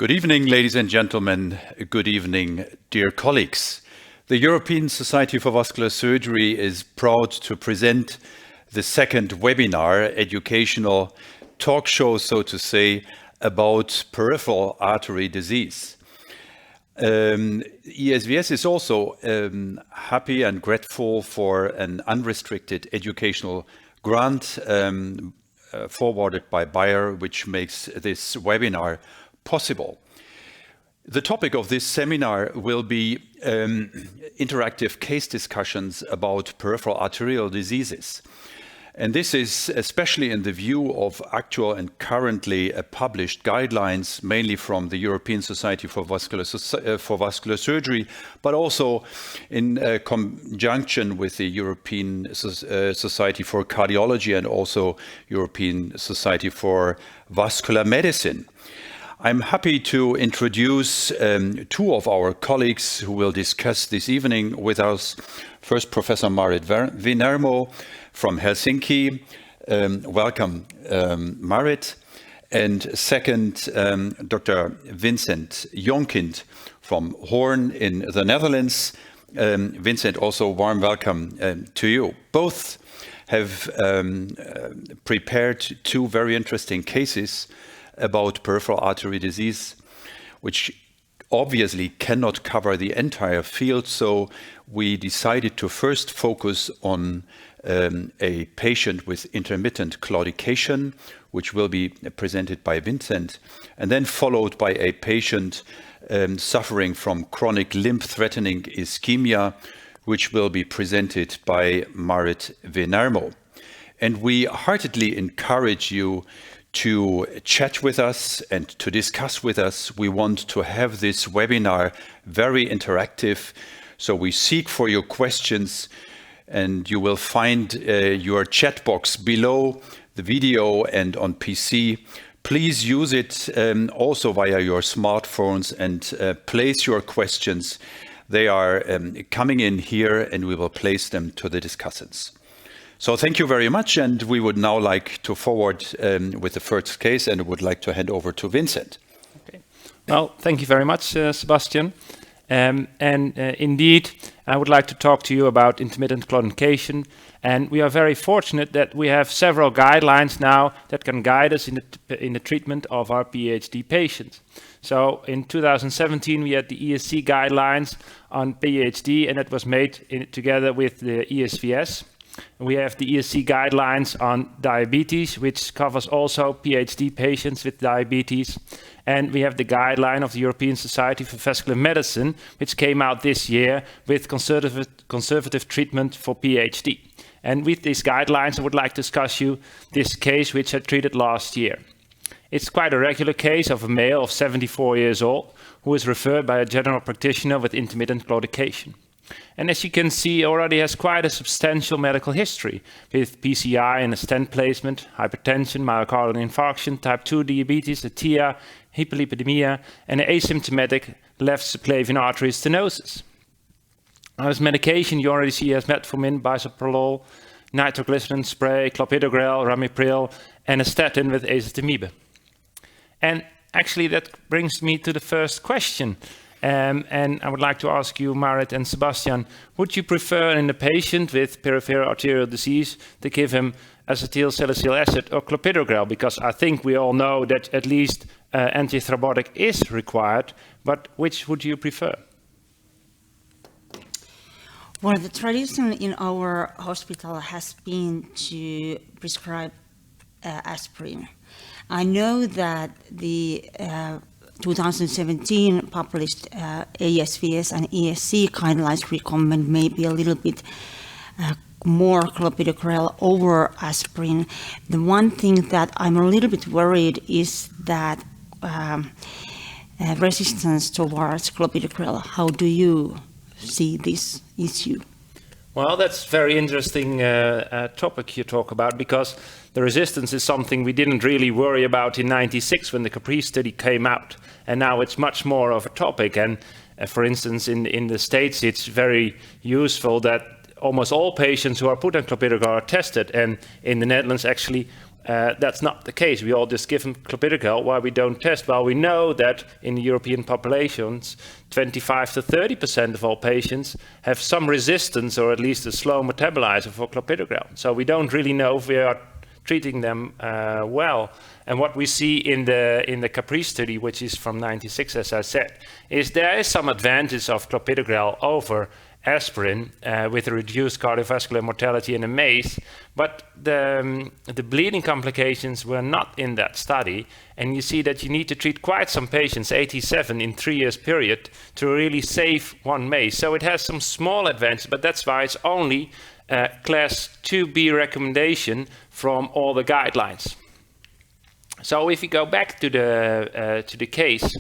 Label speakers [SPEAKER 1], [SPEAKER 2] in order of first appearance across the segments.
[SPEAKER 1] Good evening, ladies and gentlemen. Good evening, dear colleagues. The European Society for Vascular Surgery is proud to present the second webinar, educational talk show, so to say, about peripheral artery disease. ESVS is also happy and grateful for an unrestricted educational grant forwarded by Bayer, which makes this webinar possible. The topic of this seminar will be interactive case discussions about peripheral arterial diseases. And this is especially in the view of actual and currently published guidelines, mainly from the European Society for Vascular Surgery, but also in conjunction with the European Society for Cardiology and also European Society for Vascular Medicine. I'm happy to introduce two of our colleagues who will discuss this evening with us. First, Professor Marit Venermo from Helsinki. Welcome, Marit. And second, Dr. Vincent Jonkind from Hoorn in the Netherlands. Vincent, also warm welcome to you. Both have prepared two very interesting cases about peripheral artery disease, which obviously cannot cover the entire field. So we decided to first focus on a patient with intermittent claudication, which will be presented by Vincent, and then followed by a patient suffering from chronic limb-threatening ischemia, which will be presented by Marit Venermo. And we heartily encourage you to chat with us and to discuss with us. We want to have this webinar very interactive. So we seek for your questions, and you will find your chat box below the video and on PC. Please use it also via your smartphones and place your questions. They are coming in here and we will place them to the discussants. So thank you very much, and we would now like to forward with the first case, and I would like to hand over to Vincent.
[SPEAKER 2] Okay. Well, thank you very much, Sebastian. Indeed, I would like to talk to you about intermittent claudication, and we are very fortunate that we have several guidelines now that can guide us in the treatment of our PhD patients. So in 2017, we had the ESC guidelines on PhD, and that was made together with the ESVS. We have the ESC guidelines on diabetes, which covers also PhD patients with diabetes. And we have the guideline of the European Society for Vascular Medicine, which came out this year with conservative treatment for PhD. And with these guidelines, I would like to discuss you this case which I treated last year. It's quite a regular case of a male of 74 years old who was referred by a general practitioner with intermittent claudication. And as you can see, already has quite a substantial medical history with PCI and a stent placement, hypertension, myocardial infarction, type 2 diabetes, a TIA, hyperlipidemia, and an asymptomatic left subclavian artery stenosis. Now, his medication you already see has metformin, bisoprolol, nitroglycerin spray, clopidogrel, ramipril, and a statin with ezetimibe. And actually that brings me to the first question. And I would like to ask you, Marit and Sebastian, would you prefer in a patient with peripheral arterial disease to give him acetyl salicylic acid or clopidogrel? Because I think we all know that at least antithrombotic is required, but which would you prefer?
[SPEAKER 3] Well, the tradition in our hospital has been to prescribe aspirin. I know that the 2017 published ESVS and ESC guidelines recommend maybe a little bit more clopidogrel over aspirin. The one thing that I'm a little bit worried is that resistance towards clopidogrel. How do you see this issue?
[SPEAKER 2] Well, that's very interesting topic you talk about, because the resistance is something we didn't really worry about in '96 when the Caprice study came out. And now it's much more of a topic. And for instance, in the States, it's very useful that almost all patients who are put on clopidogrel are tested. And in the Netherlands, actually, that's not the case. We all just give them clopidogrel while we don't test. Well, we know that in the European populations, 25 to 30% of all patients have some resistance or at least a slow metabolizer for clopidogrel. So we don't really know if we are treating them well. And what we see in the Caprice study, which is from '96, as I said, is there is some advantage of clopidogrel over aspirin with a reduced cardiovascular mortality in a MACE, but the bleeding complications were not in that study, and you see that you need to treat quite some patients, 87 in 3 years period, to really save one MACE. So it has some small advances, but that's why it's only class 2B recommendation from all the guidelines. So if you go back to the case,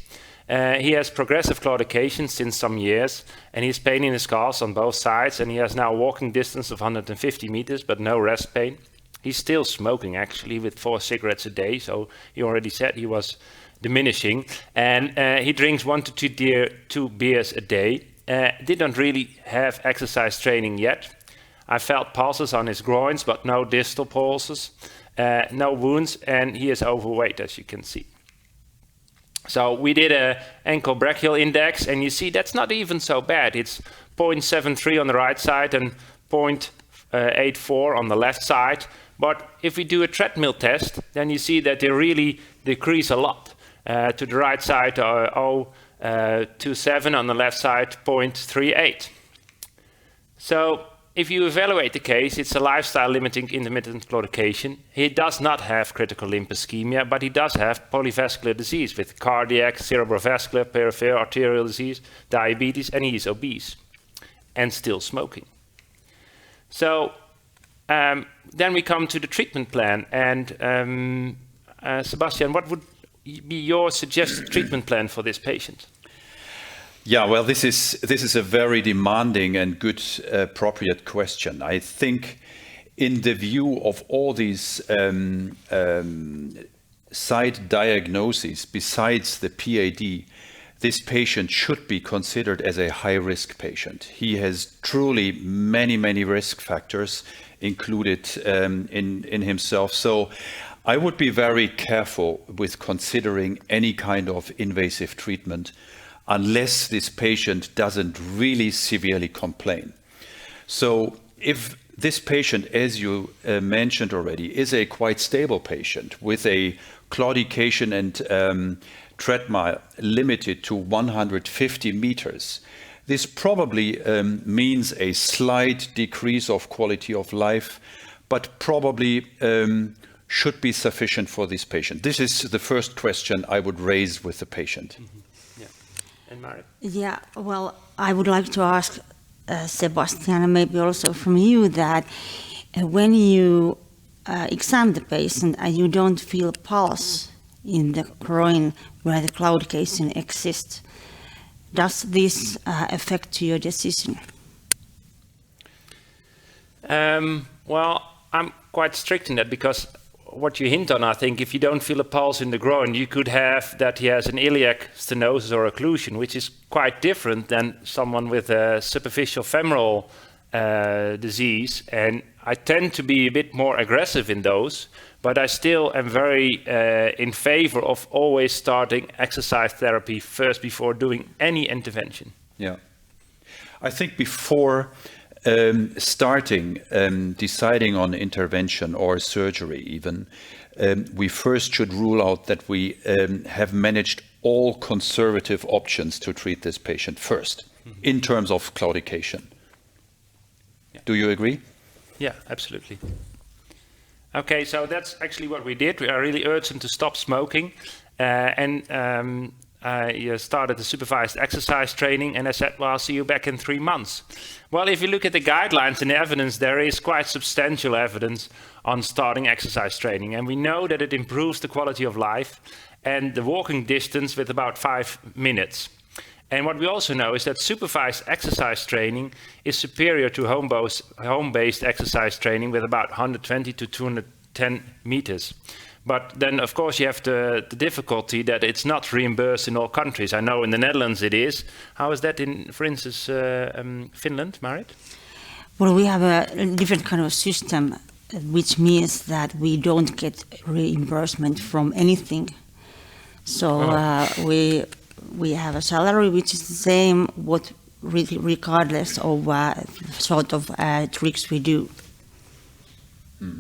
[SPEAKER 2] he has progressive claudication since some years, and he's pain in his calves on both sides, and he has now a walking distance of 150 meters, but no rest pain. He's still smoking, actually, with 4 cigarettes a day, so he already said he was diminishing, and he drinks 1 to 2 beers a day. Didn't really have exercise training yet. I felt pulses on his groins, but no distal pulses, no wounds, and he is overweight, as you can see. So we did an ankle brachial index, and you see that's not even so bad. It's 0.73 on the right side and 0.84 on the left side. But if we do a treadmill test, then you see that they really decrease a lot. To the right side, 0.27, on the left side, 0.38. So if you evaluate the case, it's a lifestyle-limiting intermittent claudication. He does not have critical limb ischemia, but he does have polyvascular disease with cardiac, cerebrovascular, peripheral arterial disease, diabetes, and he is obese and still smoking. So then we come to the treatment plan. And Sebastian, what would be your suggested treatment plan for this patient?
[SPEAKER 1] Yeah, well, this is a very demanding and good, appropriate question. I think, in the view of all these side diagnoses, besides the PAD, this patient should be considered as a high-risk patient. He has truly many risk factors included in himself. So I would be very careful with considering any kind of invasive treatment unless this patient doesn't really severely complain. So if this patient, as you mentioned already, is a quite stable patient with a claudication and treadmill limited to 150 meters, this probably means a slight decrease of quality of life, but probably should be sufficient for this patient. This is the first question I would raise with the patient.
[SPEAKER 2] Mm-hmm. And Marit?
[SPEAKER 3] Yeah, well, I would like to ask Sebastian, and maybe also from you, that when you examine the patient and you don't feel pulse in the groin where the claudication exists, does this affect your decision?
[SPEAKER 2] Well, I'm quite strict in that, because what you hint on, I think, if you don't feel a pulse in the groin, you could have that he has an iliac stenosis or occlusion, which is quite different than someone with a superficial femoral disease. And I tend to be a bit more aggressive in those, but I still am very in favor of always starting exercise therapy first before doing any intervention.
[SPEAKER 1] Yeah. I think before starting deciding on intervention or surgery even, we first should rule out that we have managed all conservative options to treat this patient first, in terms of claudication. Yeah. Do you agree?
[SPEAKER 2] Yeah, absolutely. Okay, so that's actually what we did. We are really urged him to stop smoking, and I started the supervised exercise training, and I said, well, I'll see you back in 3 months. Well, if you look at the guidelines and the evidence, there is quite substantial evidence on starting exercise training. And we know that it improves the quality of life and the walking distance with about 5 minutes. And what we also know is that supervised exercise training is superior to home-based exercise training with about 120 to 210 meters. But then, of course, you have the difficulty that it's not reimbursed in all countries. I know in the Netherlands it is. How is that in, for instance, Finland, Marit?
[SPEAKER 3] Well, we have a different kind of system which means that we don't get reimbursement from anything. So we have a salary which is the same regardless of sort of tricks we do.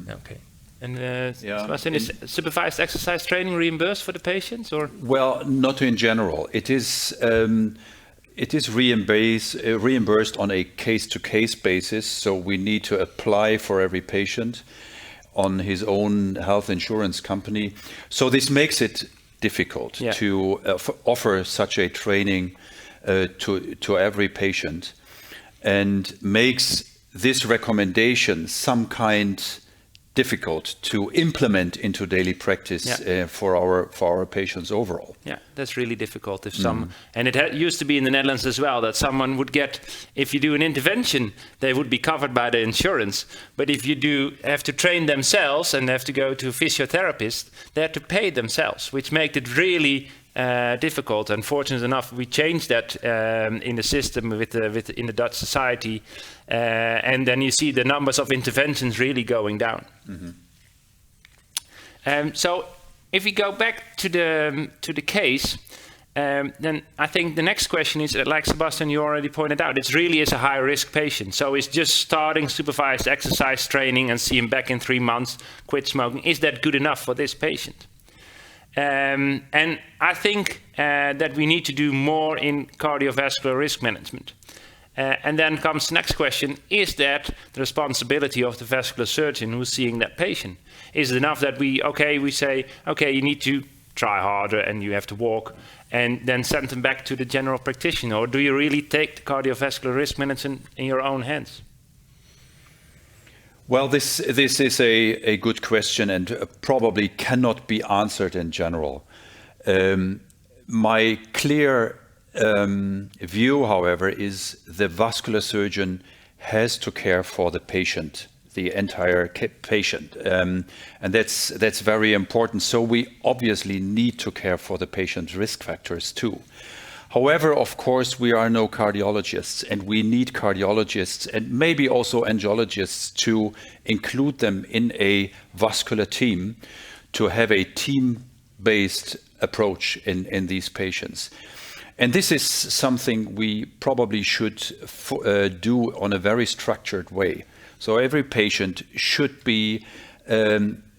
[SPEAKER 2] Okay. And Sebastian, is supervised exercise training reimbursed for the patients, or?
[SPEAKER 1] Well, not in general. It is reimbursed on a case-to-case basis. So we need to apply for every patient on his own health insurance company. So this makes it difficult to offer such a training to every patient, and makes this recommendation some kind difficult to implement into daily practice for our patients overall.
[SPEAKER 2] Yeah, that's really difficult. If and it used to be in the Netherlands as well, that someone would get, if you do an intervention, they would be covered by the insurance. But if you have to train themselves and have to go to a physiotherapist, they have to pay themselves, which makes it really difficult. Unfortunately enough, we changed that in the system in the Dutch society, and then you see the numbers of interventions really going down. So if we go back to the case, then I think the next question is, like Sebastian, you already pointed out, it really is a high-risk patient. So it's just starting supervised exercise training and see him back in 3 months, quit smoking. Is that good enough for this patient? And I think that we need to do more in cardiovascular risk management. And then comes the next question, is that the responsibility of the vascular surgeon who's seeing that patient? Is it enough that we say, okay, you need to try harder and you have to walk, and then send them back to the general practitioner? Or do you really take the cardiovascular risk management in your own hands?
[SPEAKER 1] Well, this is a good question, and probably cannot be answered in general. My clear view, however, is the vascular surgeon has to care for the patient, the entire patient, and that's very important. So we obviously need to care for the patient's risk factors too. However, of course, we are no cardiologists, and we need cardiologists and maybe also angiologists to include them in a vascular team, to have a team-based approach in these patients. And this is something we probably should do on a very structured way. So every patient should be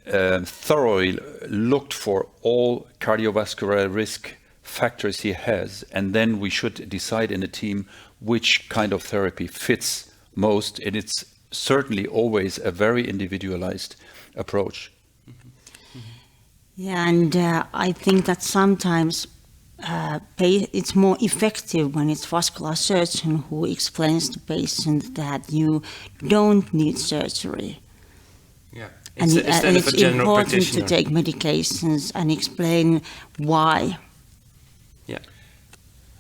[SPEAKER 1] thoroughly looked for all cardiovascular risk factors he has, and then we should decide in a team which kind of therapy fits most, and it's certainly always a very individualized approach.
[SPEAKER 3] Yeah, and I think that sometimes it's more effective when it's vascular surgeon who explains to patient that you don't need surgery.
[SPEAKER 2] Yeah,
[SPEAKER 3] And it's important to take medications and explain why.
[SPEAKER 2] Yeah,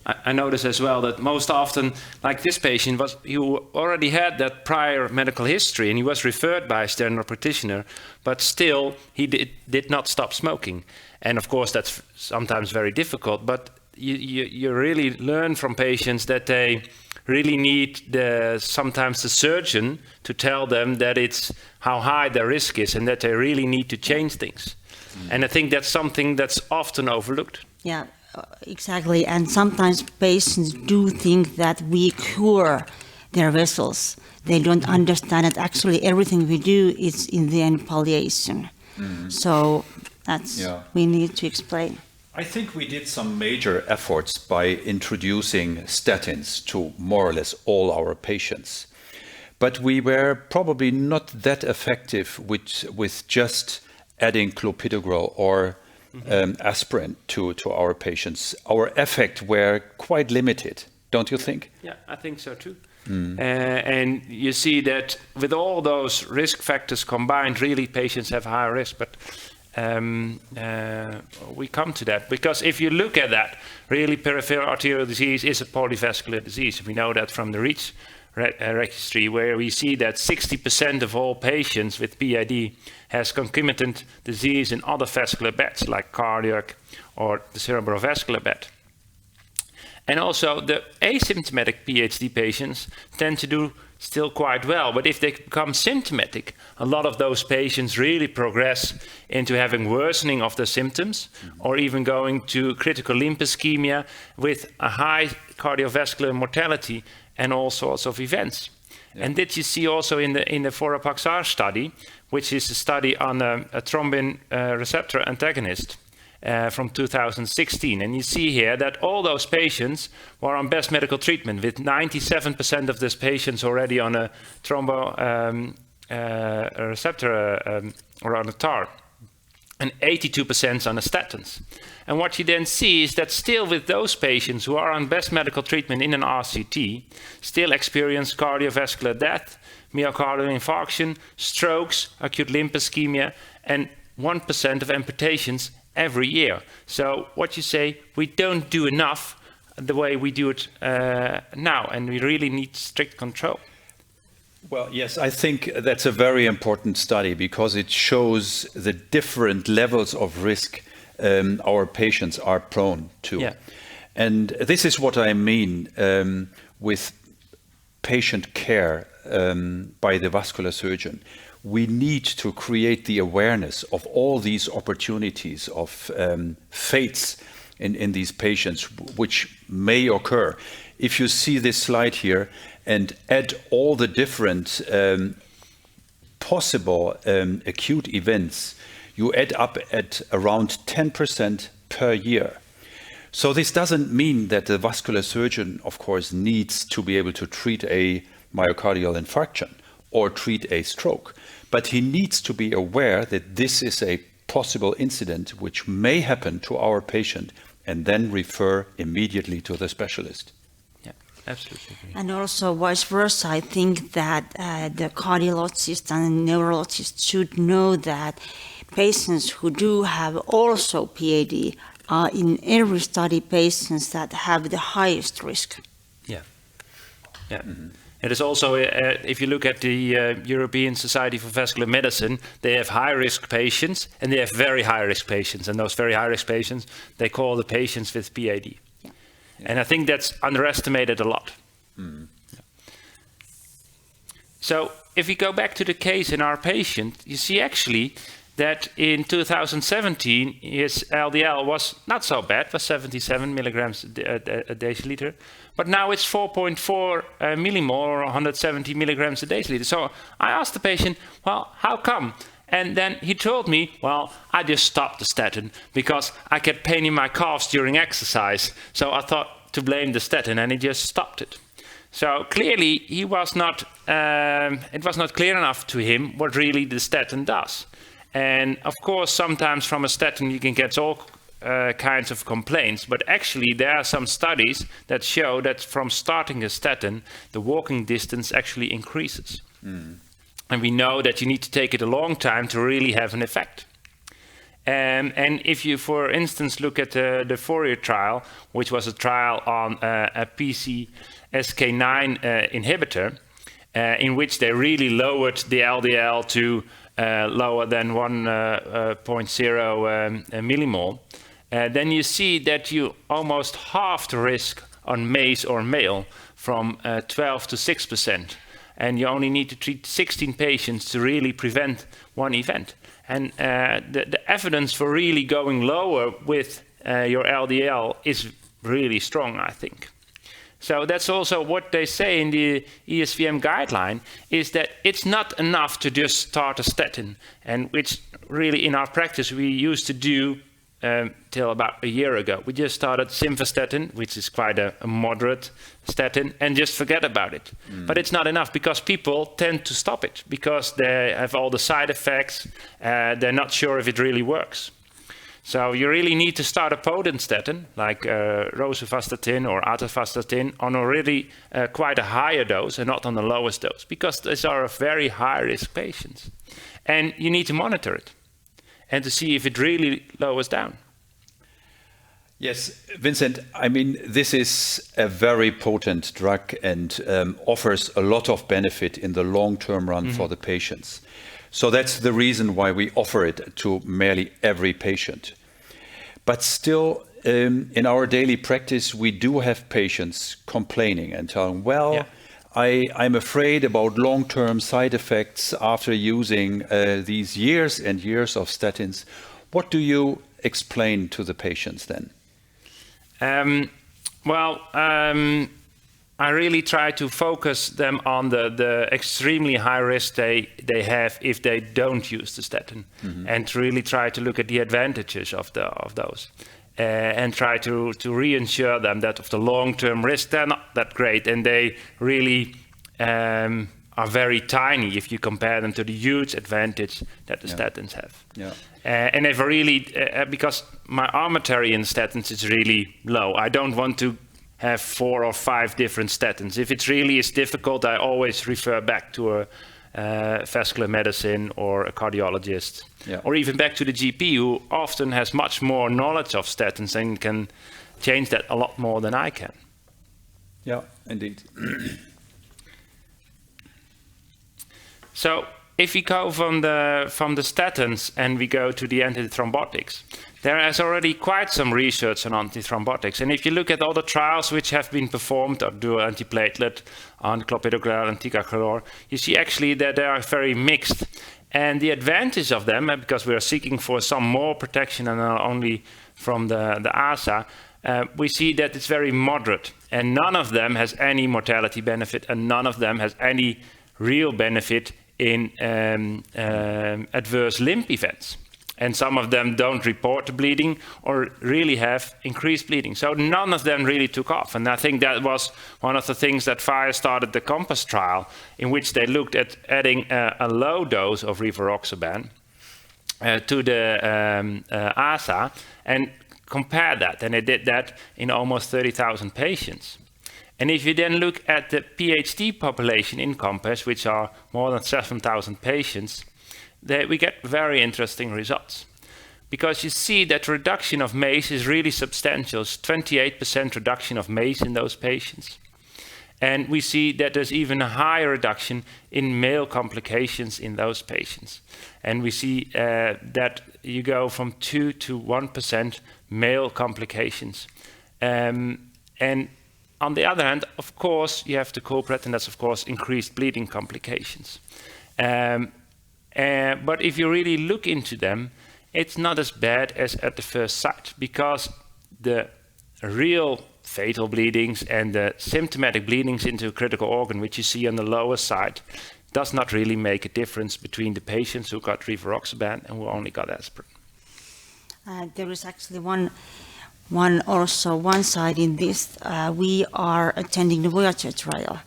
[SPEAKER 2] I notice as well that most often, like this patient, he already had that prior medical history and he was referred by his general practitioner, but still he did not stop smoking. And of course that's sometimes very difficult, but you really learn from patients that they really need sometimes the surgeon to tell them that it's how high their risk is and that they really need to change things. And I think that's something that's often overlooked.
[SPEAKER 3] Yeah. Exactly, and sometimes patients do think that we cure their vessels. They don't understand that actually everything we do is in the end palliation. So that's we need to explain.
[SPEAKER 1] I think we did some major efforts by introducing statins to more or less all our patients. But we were probably not that effective with just adding clopidogrel or aspirin to our patients. Our effect were quite limited, don't you think?
[SPEAKER 2] Yeah, I think so too. And you see that with all those risk factors combined, really patients have higher risk. But we come to that because if you look at that, really peripheral arterial disease is a polyvascular disease. We know that from the REACH registry, where we see that 60% of all patients with PID has concomitant disease in other vascular beds, like cardiac or the cerebrovascular bed. And also the asymptomatic PHD patients tend to do still quite well. But if they become symptomatic, a lot of those patients really progress into having worsening of the symptoms, or even going to critical limb ischemia with a high cardiovascular mortality and all sorts of events. Yeah. And that you see also in the Forapaxar study, which is a study on a thrombin receptor antagonist from 2016. And you see here that all those patients were on best medical treatment, with 97% of these patients already on a receptor or on a TAR, and 82% on the statins. And what you then see is that still with those patients who are on best medical treatment in an RCT, still experience cardiovascular death, myocardial infarction, strokes, acute limb ischemia, and 1% of amputations every year. So what you say, we don't do enough the way we do it now, and we really need strict control.
[SPEAKER 1] Well, yes, I think that's a very important study, because it shows the different levels of risk our patients are prone to. Yeah. And this is what I mean with patient care by the vascular surgeon. We need to create the awareness of all these opportunities of fates in these patients which may occur. If you see this slide here and add all the different possible acute events, you add up at around 10% per year. So this doesn't mean that the vascular surgeon, of course, needs to be able to treat a myocardial infarction or treat a stroke, but he needs to be aware that this is a possible incident which may happen to our patient, and then refer immediately to the specialist.
[SPEAKER 2] Yeah, absolutely.
[SPEAKER 3] And also vice versa, I think that the cardiologists and neurologists should know that patients who do have also PAD are in every study patients that have the highest risk.
[SPEAKER 2] Yeah. Yeah. Mm-hmm. It is also, if you look at the European Society for Vascular Medicine, they have high-risk patients and they have very high-risk patients. And those very high-risk patients, they call the patients with PAD. Yeah. Yeah. And I think that's underestimated a lot. Mm. Yeah. So if we go back to the case in our patient, you see actually that in 2017, his LDL was not so bad, was 77 milligrams a deciliter, but now it's 4.4 millimole, or 170 milligrams a deciliter. So I asked the patient, well, how come? And then he told me, well, I just stopped the statin because I kept pain in my calves during exercise. So I thought to blame the statin, and he just stopped it. So clearly, he was not, it was not clear enough to him what really the statin does. And of course, sometimes from a statin you can get all kinds of complaints, but actually there are some studies that show that from starting a statin, the walking distance actually increases. Mm. And we know that you need to take it a long time to really have an effect. And if you, for instance, look at the Fourier trial, which was a trial on a PCSK9 inhibitor, in which they really lowered the LDL to lower than 1.0 millimole, then you see that you almost halve the risk on MACE or male from 12 to 6%. And you only need to treat 16 patients to really prevent one event. And the evidence for really going lower with your LDL is really strong, I think. So that's also what they say in the ESVM guideline, is that it's not enough to just start a statin, and which really in our practice we used to do till about a year ago. We just started simvastatin, which is quite a moderate statin, and just forget about it. Mm. But it's not enough, because people tend to stop it because they have all the side effects. They're not sure if it really works. So you really need to start a potent statin, like rosuvastatin or atorvastatin, on already quite a higher dose and not on the lowest dose, because these are very high-risk patients. And you need to monitor it and to see if it really lowers down.
[SPEAKER 1] Yes, Vincent, I mean, this is a very potent drug and offers a lot of benefit in the long-term run for the patients. So that's the reason why we offer it to nearly every patient. But still, in our daily practice, we do have patients complaining and telling, well,
[SPEAKER 2] Yeah.
[SPEAKER 1] I'm afraid about long-term side effects after using these years and years of statins. What do you explain to the patients then?
[SPEAKER 2] I really try to focus them on the extremely high risk they have if they don't use the statin, and to really try to look at the advantages of those, and try to reassure them that of the long-term risk they're not that great, and they really are very tiny if you compare them to the huge advantage that the statins have.
[SPEAKER 1] Yeah.
[SPEAKER 2] And if I really, because my armamentarium in statins is really low, I don't want to have 4 or 5 different statins. If it really is difficult, I always refer back to a vascular medicine or a cardiologist, or even back to the GP, who often has much more knowledge of statins and can change that a lot more than I can.
[SPEAKER 1] Yeah, indeed.
[SPEAKER 2] So if we go from the statins and we go to the antithrombotics, there is already quite some research on antithrombotics. And if you look at all the trials which have been performed, or dual antiplatelet, on clopidogrel and ticagrelor, you see actually that they are very mixed. And the advantage of them, because we are seeking for some more protection and not only from the ASA, we see that it's very moderate. And none of them has any mortality benefit, and none of them has any real benefit in adverse limb events. And some of them don't report the bleeding or really have increased bleeding. So none of them really took off. And I think that was one of the things that Fire started the COMPASS trial, in which they looked at adding a low dose of rivaroxaban to the ASA and compared that. And they did that in almost 30,000 patients. And if you then look at the PhD population in COMPASS, which are more than 7,000 patients, we get very interesting results. Because you see that reduction of MACE is really substantial. It's 28% reduction of MACE in those patients. And we see that there's even a higher reduction in male complications in those patients. And we see that you go from 2 to 1% male complications. And on the other hand, of course, you have the culprit, and that's, of course, increased bleeding complications. But if you really look into them, it's not as bad as at the first sight, because the real fatal bleedings and the symptomatic bleedings into a critical organ, which you see on the lower side, does not really make a difference between the patients who got rivaroxaban and who only got aspirin.
[SPEAKER 3] There is actually one side in this. We are attending the Voyager trial,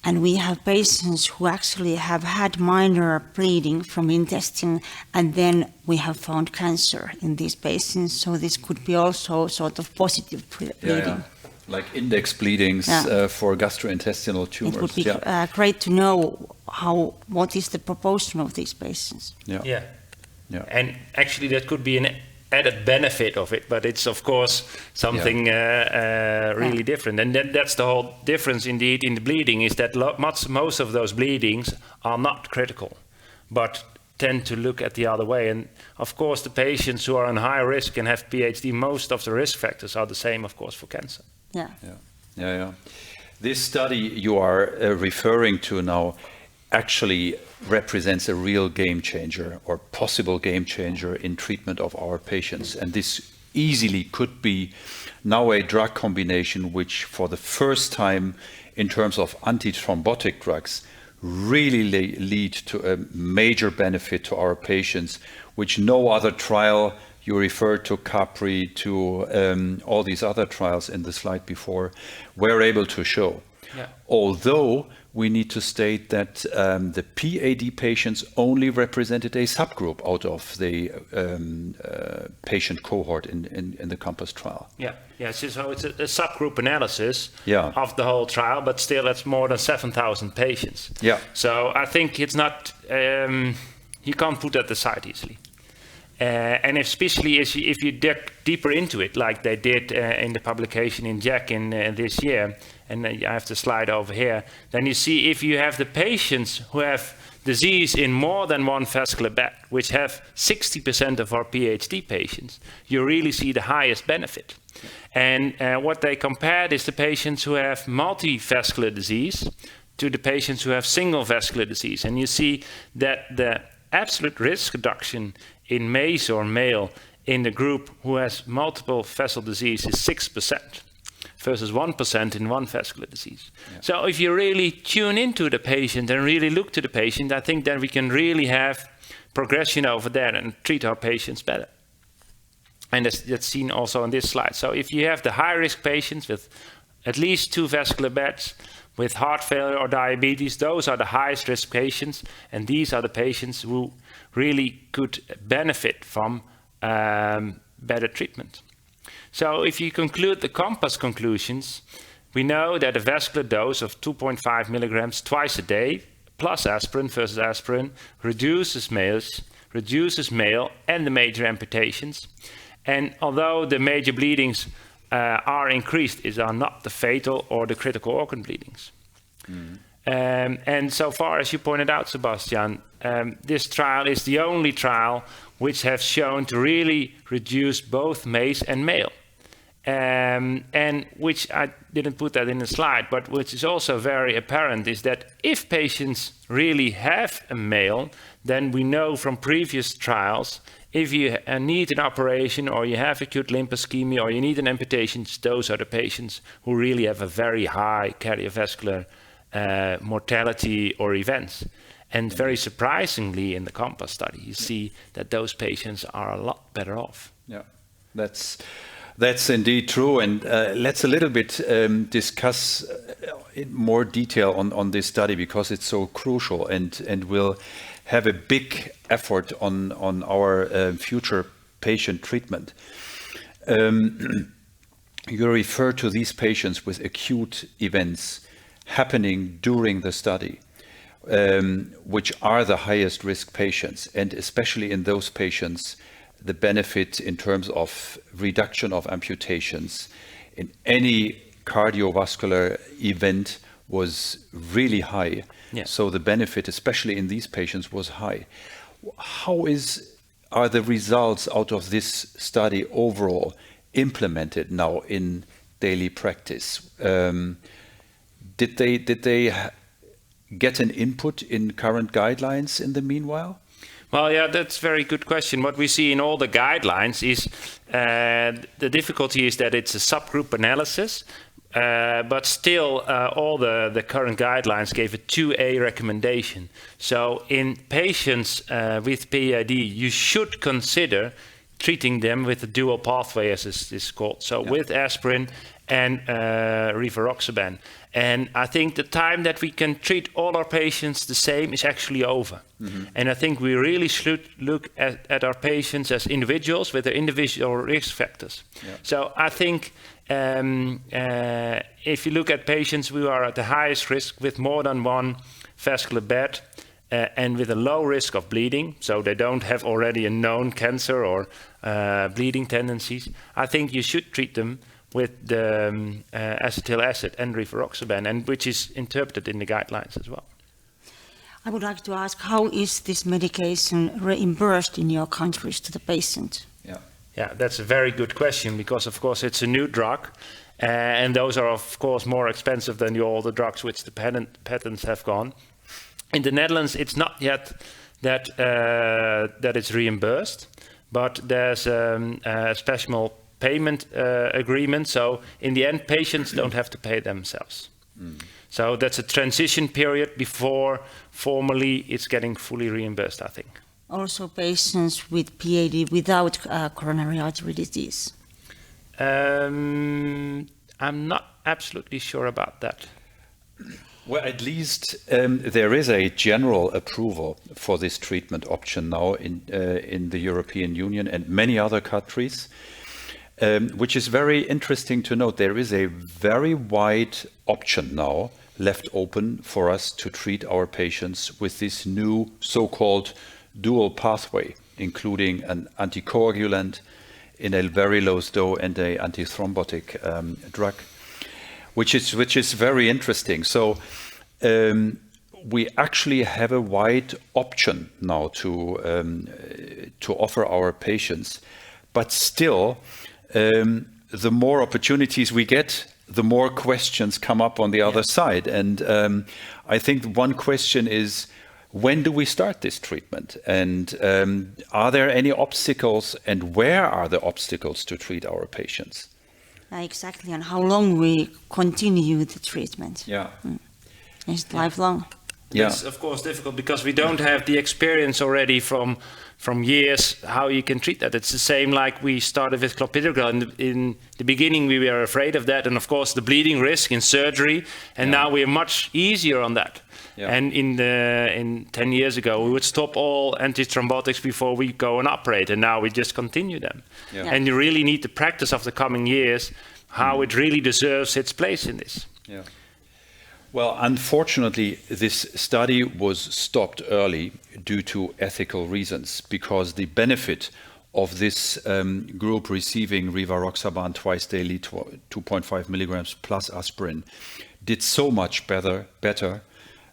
[SPEAKER 3] and we have patients who actually have had minor bleeding from intestine, and then we have found cancer in these patients. So this could be also sort of positive bleeding.
[SPEAKER 1] Like index bleedings for gastrointestinal tumors.
[SPEAKER 3] It would be great to know what is the proportion of these patients.
[SPEAKER 2] Yeah. And actually that could be an added benefit of it, but it's of course something really different. And that's the whole difference indeed in the bleeding, is that most of those bleedings are not critical, but tend to look at the other way. And of course the patients who are on high risk and have PhD, most of the risk factors are the same, of course, for cancer.
[SPEAKER 1] Yeah. This study you are referring to now actually represents a real game changer, or possible game changer, in treatment of our patients. And this easily could be now a drug combination which, for the first time in terms of antithrombotic drugs, really lead to a major benefit to our patients, which no other trial, you referred to Capri, to all these other trials in the slide before, were able to show. Although we need to state that the PAD patients only represented a subgroup out of the patient cohort in the COMPASS trial.
[SPEAKER 2] So it's a subgroup analysis of the whole trial, but still it's more than 7,000 patients. So I think it's not, you can't put that aside easily. And especially if you dig deeper into it, like they did in the publication in JACC in this year, and I have the slide over here, then you see if you have the patients who have disease in more than one vascular bed, which have 60% of our PhD patients, you really see the highest benefit. And what they compared is the patients who have multivascular disease to the patients who have single vascular disease. And you see that the absolute risk reduction in MACE or male in the group who has multiple vessel disease is 6% versus 1% in one vascular disease. Yeah. So if you really tune into the patient and really look to the patient, I think that we can really have progression over there and treat our patients better. And that's seen also on this slide. So if you have the high-risk patients with at least 2 vascular beds, with heart failure or diabetes, those are the highest risk patients, and these are the patients who really could benefit from better treatment. So if you conclude the COMPASS conclusions, we know that a vascular dose of 2.5 milligrams twice a day, plus aspirin versus aspirin, reduces male and the major amputations. And although the major bleedings are increased, these are not the fatal or the critical organ bleedings. And so far, as you pointed out, Sebastian, this trial is the only trial which has shown to really reduce both MACE and male. And which I didn't put that in the slide, but which is also very apparent is that if patients really have a male, then we know from previous trials, if you need an operation or you have acute limb ischemia or you need an amputation, those are the patients who really have a very high cardiovascular mortality or events. And very surprisingly in the COMPASS study, you see that those patients are a lot better off.
[SPEAKER 1] Yeah, that's indeed true. And let's a little bit discuss in more detail on this study because it's so crucial and will have a big effort on our future patient treatment. You refer to these patients with acute events happening during the study, which are the highest risk patients, and especially in those patients, the benefit in terms of reduction of amputations in any cardiovascular event was really high.
[SPEAKER 2] Yeah.
[SPEAKER 1] So the benefit, especially in these patients, was high. How are the results out of this study overall implemented now in daily practice? Did they get an input in current guidelines in the meanwhile?
[SPEAKER 2] Well, yeah, that's a very good question. What we see in all the guidelines is the difficulty is that it's a subgroup analysis, but still all the current guidelines gave a 2A recommendation. So in patients with PID, you should consider treating them with a dual pathway, as it is called. So yeah, with aspirin and rivaroxaban. And I think the time that we can treat all our patients the same is actually over. Mm-hmm. And I think we really should look at our patients as individuals with their individual risk factors. Yeah. So I think if you look at patients who are at the highest risk with more than one vascular bed and with a low risk of bleeding, so they don't have already a known cancer or bleeding tendencies, I think you should treat them with the acetyl acid and rivaroxaban, and which is interpreted in the guidelines as well.
[SPEAKER 3] I would like to ask, how is this medication reimbursed in your countries to the patient?
[SPEAKER 2] Yeah, that's a very good question because, of course, it's a new drug, and those are, of course, more expensive than the older drugs, which the patents have gone. In the Netherlands, it's not yet that it's reimbursed, but there's a special payment agreement. So in the end, patients don't have to pay themselves. Mm. So that's a transition period before formally it's getting fully reimbursed, I think.
[SPEAKER 3] Also patients with PAD without coronary artery disease?
[SPEAKER 2] I'm not absolutely sure about that.
[SPEAKER 1] Well, at least there is a general approval for this treatment option now in the European Union and many other countries. Which is very interesting to note. There is a very wide option now left open for us to treat our patients with this new so-called dual pathway, including an anticoagulant in a very low dose and an antithrombotic drug, which is very interesting. So we actually have a wide option now to offer our patients, but still, the more opportunities we get, the more questions come up on the other side. And I think one question is, when do we start this treatment? And are there any obstacles, and where are the obstacles to treat our patients?
[SPEAKER 3] Exactly, and how long we continue the treatment.
[SPEAKER 1] Yeah.
[SPEAKER 3] Is it lifelong?
[SPEAKER 1] Yeah.
[SPEAKER 2] It's of course difficult because we don't have the experience already from years how you can treat that. It's the same like we started with clopidogrel. In the beginning we were afraid of that, and of course the bleeding risk in surgery, and now we are much easier on that.
[SPEAKER 1] Yeah.
[SPEAKER 2] And in 10 years ago we would stop all antithrombotics before we go and operate, and now we just continue them.
[SPEAKER 1] Yeah.
[SPEAKER 2] And you really need the practice of the coming years how it really deserves its place in this.
[SPEAKER 1] Yeah. Well, unfortunately, this study was stopped early due to ethical reasons, because the benefit of this group receiving rivaroxaban twice daily, 2.5 milligrams plus aspirin, did so much better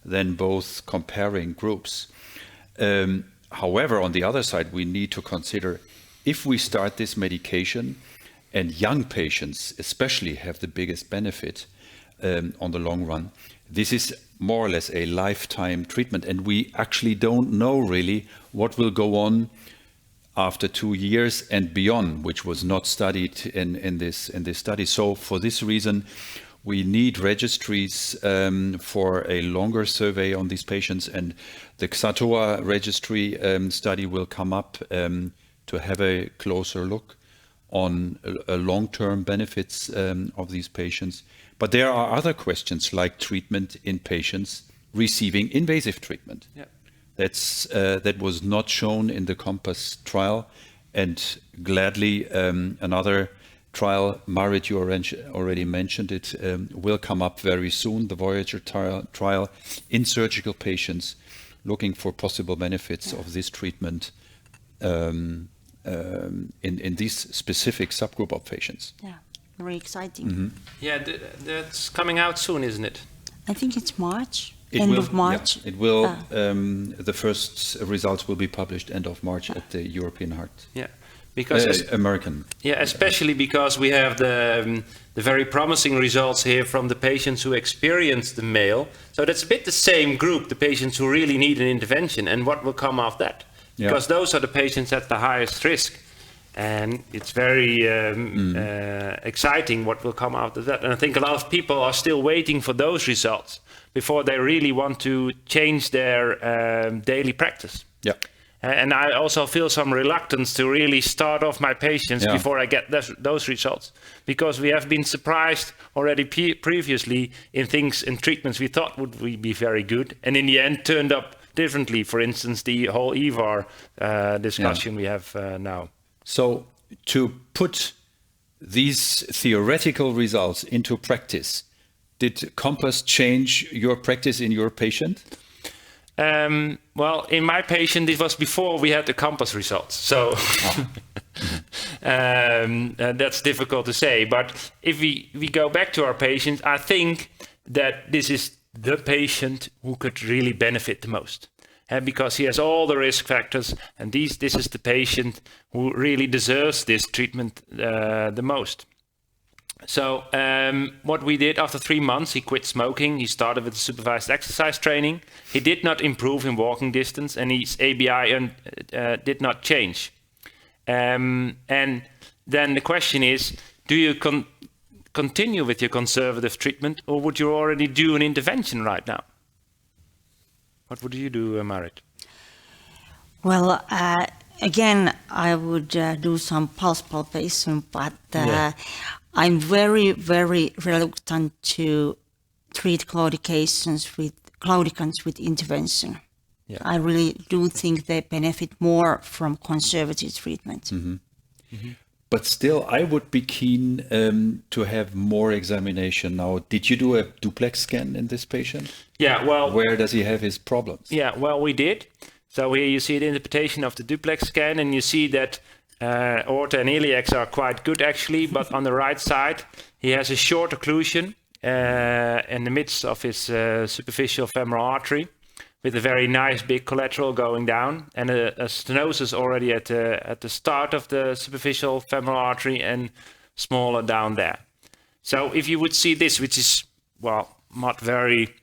[SPEAKER 1] than both comparing groups. However, on the other side, we need to consider, if we start this medication, and young patients especially have the biggest benefit on the long run, this is more or less a lifetime treatment, and we actually don't know really what will go on after 2 years and beyond, which was not studied in this study. So for this reason, we need registries for a longer survey on these patients, and the XATOA registry study will come up to have a closer look on long-term benefits of these patients. But there are other questions like treatment in patients receiving invasive treatment.
[SPEAKER 2] Yeah.
[SPEAKER 1] That was not shown in the COMPASS trial, and gladly another trial, Marit, you already mentioned it, will come up very soon, the Voyager trial in surgical patients, looking for possible benefits of this treatment in this specific subgroup of patients.
[SPEAKER 3] Yeah, very exciting.
[SPEAKER 1] Mm-hmm.
[SPEAKER 2] Yeah, that's coming out soon, isn't it?
[SPEAKER 3] I think it's March,
[SPEAKER 1] It
[SPEAKER 3] end
[SPEAKER 1] will,
[SPEAKER 3] of March.
[SPEAKER 1] Yeah, it will. The first results will be published end of March at the European Heart.
[SPEAKER 2] Yeah, because
[SPEAKER 1] American.
[SPEAKER 2] yeah, especially because we have the very promising results here from the patients who experience the male. So that's a bit the same group, the patients who really need an intervention, and what will come of that.
[SPEAKER 1] Yeah.
[SPEAKER 2] Because those are the patients at the highest risk. And it's very exciting what will come out of that. And I think a lot of people are still waiting for those results before they really want to change their daily practice.
[SPEAKER 1] Yeah.
[SPEAKER 2] And I also feel some reluctance to really start off my patients before I get those results. Because we have been surprised already previously in things and treatments we thought would be very good, and in the end turned up differently. For instance, the whole EVAR discussion we have now.
[SPEAKER 1] So to put these theoretical results into practice, did COMPASS change your practice in your patient?
[SPEAKER 2] Well, in my patient, it was before we had the COMPASS results. So that's difficult to say. But if we go back to our patient, I think that this is the patient who could really benefit the most. Because he has all the risk factors, and this is the patient who really deserves this treatment the most. So what we did after 3 months, he quit smoking. He started with supervised exercise training. He did not improve in walking distance, and his ABI did not change. And then the question is, do you continue with your conservative treatment, or would you already do an intervention right now? What would you do, Marit?
[SPEAKER 3] Well, again, I would do some pulse palpation, but I'm very, very reluctant to treat claudicants with intervention. Yeah. I really do think they benefit more from conservative treatment.
[SPEAKER 1] Mm-hmm. Mm-hmm. But still, I would be keen to have more examination now. Did you do a duplex scan in this patient?
[SPEAKER 2] Yeah, well...
[SPEAKER 1] Where does he have his problems?
[SPEAKER 2] Yeah, well, we did. So here you see the interpretation of the duplex scan, and you see that aorta and iliacs are quite good, actually. But on the right side, he has a short occlusion in the midst of his superficial femoral artery. with a very nice big collateral going down, and a stenosis already at the start of the superficial femoral artery and smaller down there. So if you would see this, which is, well, not very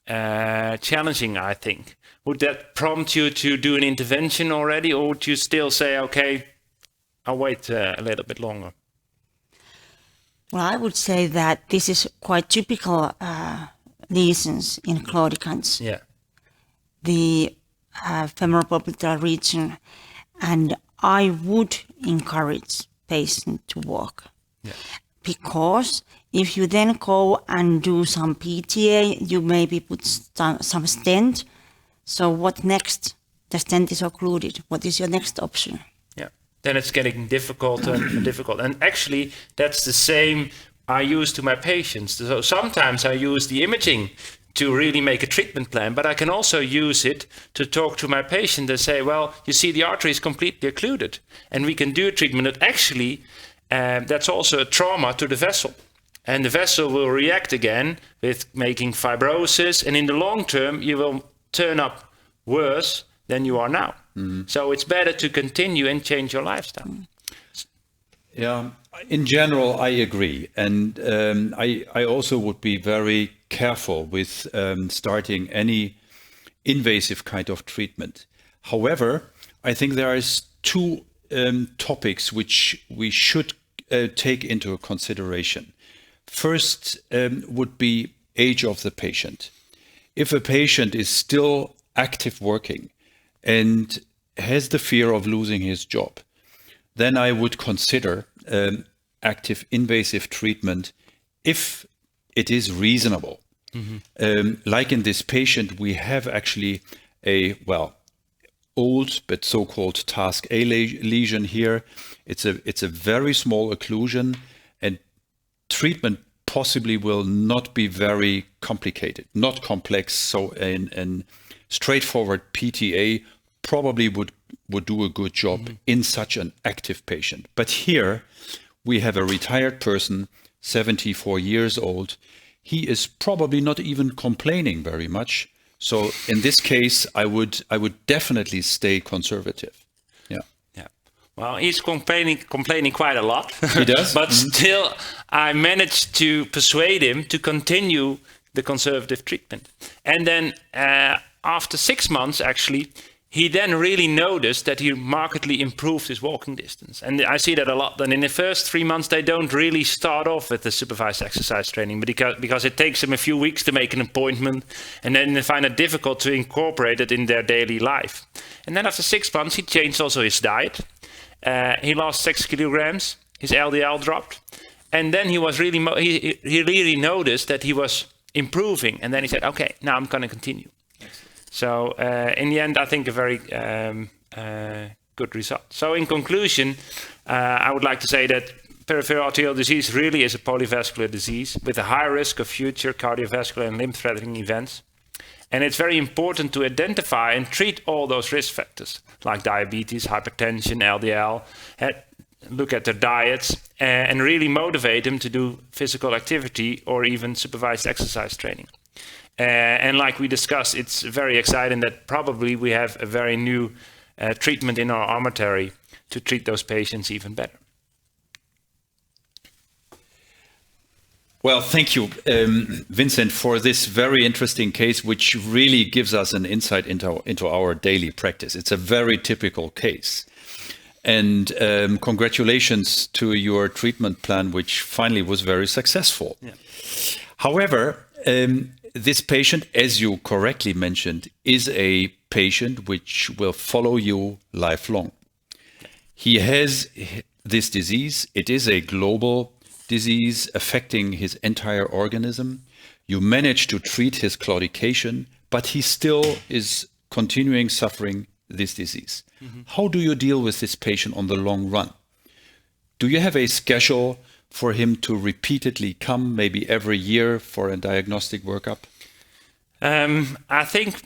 [SPEAKER 2] challenging, I think, would that prompt you to do an intervention already, or would you still say, okay, I'll wait a little bit longer?
[SPEAKER 3] Well, I would say that this is quite typical lesions in claudicants.
[SPEAKER 2] Yeah.
[SPEAKER 3] The femoral popliteal region, and I would encourage patients to walk.
[SPEAKER 2] Yeah.
[SPEAKER 3] Because if you then go and do some PTA, you maybe put some stent. So what next? The stent is occluded. What is your next option?
[SPEAKER 2] Yeah, then it's getting difficult and difficult. And actually, that's the same I use to my patients. So sometimes I use the imaging to really make a treatment plan, but I can also use it to talk to my patient and say, well, you see the artery is completely occluded, and we can do a treatment that actually, that's also a trauma to the vessel. And the vessel will react again with making fibrosis, and in the long term, you will turn up worse than you are now. Mm-hmm. So it's better to continue and change your lifestyle.
[SPEAKER 1] Yeah, in general, I agree. And I also would be very careful with starting any invasive kind of treatment. However, I think there is two topics which we should take into consideration. First would be age of the patient. If a patient is still active working and has the fear of losing his job, then I would consider active invasive treatment if it is reasonable. Mm-hmm. Like in this patient, we have actually a, well, old but so-called task A lesion here. It's a very small occlusion, and treatment possibly will not be very complicated, not complex. So an straightforward PTA probably would do a good job in such an active patient. But here we have a retired person, 74 years old. He is probably not even complaining very much. So in this case, I would definitely stay conservative. Yeah.
[SPEAKER 2] Yeah. Well, he's complaining quite a lot.
[SPEAKER 1] He does.
[SPEAKER 2] But still, I managed to persuade him to continue the conservative treatment. And then after 6 months, actually, he then really noticed that he markedly improved his walking distance. And I see that a lot. And in the first 3 months, they don't really start off with the supervised exercise training because it takes them a few weeks to make an appointment. And then they find it difficult to incorporate it in their daily life. And then after 6 months, he changed also his diet. He lost 6 kilograms. His LDL dropped. And then he was really, he really noticed that he was improving. And then he said, okay, now I'm going to continue. So in the end, I think a very good result. So in conclusion, I would like to say that peripheral arterial disease really is a polyvascular disease with a high risk of future cardiovascular and limb-threatening events. And it's very important to identify and treat all those risk factors like diabetes, hypertension, LDL, look at their diets and really motivate them to do physical activity or even supervised exercise training. And like we discussed, it's very exciting that probably we have a very new treatment in our armamentary to treat those patients even better.
[SPEAKER 1] Well, thank you, Vincent, for this very interesting case, which really gives us an insight into our daily practice. It's a very typical case. And congratulations to your treatment plan, which finally was very successful. Yeah. However, this patient, as you correctly mentioned, is a patient which will follow you lifelong. He has this disease. It is a global disease affecting his entire organism. You manage to treat his claudication, but he still is continuing suffering this disease. Mm-hmm. How do you deal with this patient on the long run? Do you have a schedule for him to repeatedly come, maybe every year, for a diagnostic workup?
[SPEAKER 2] I think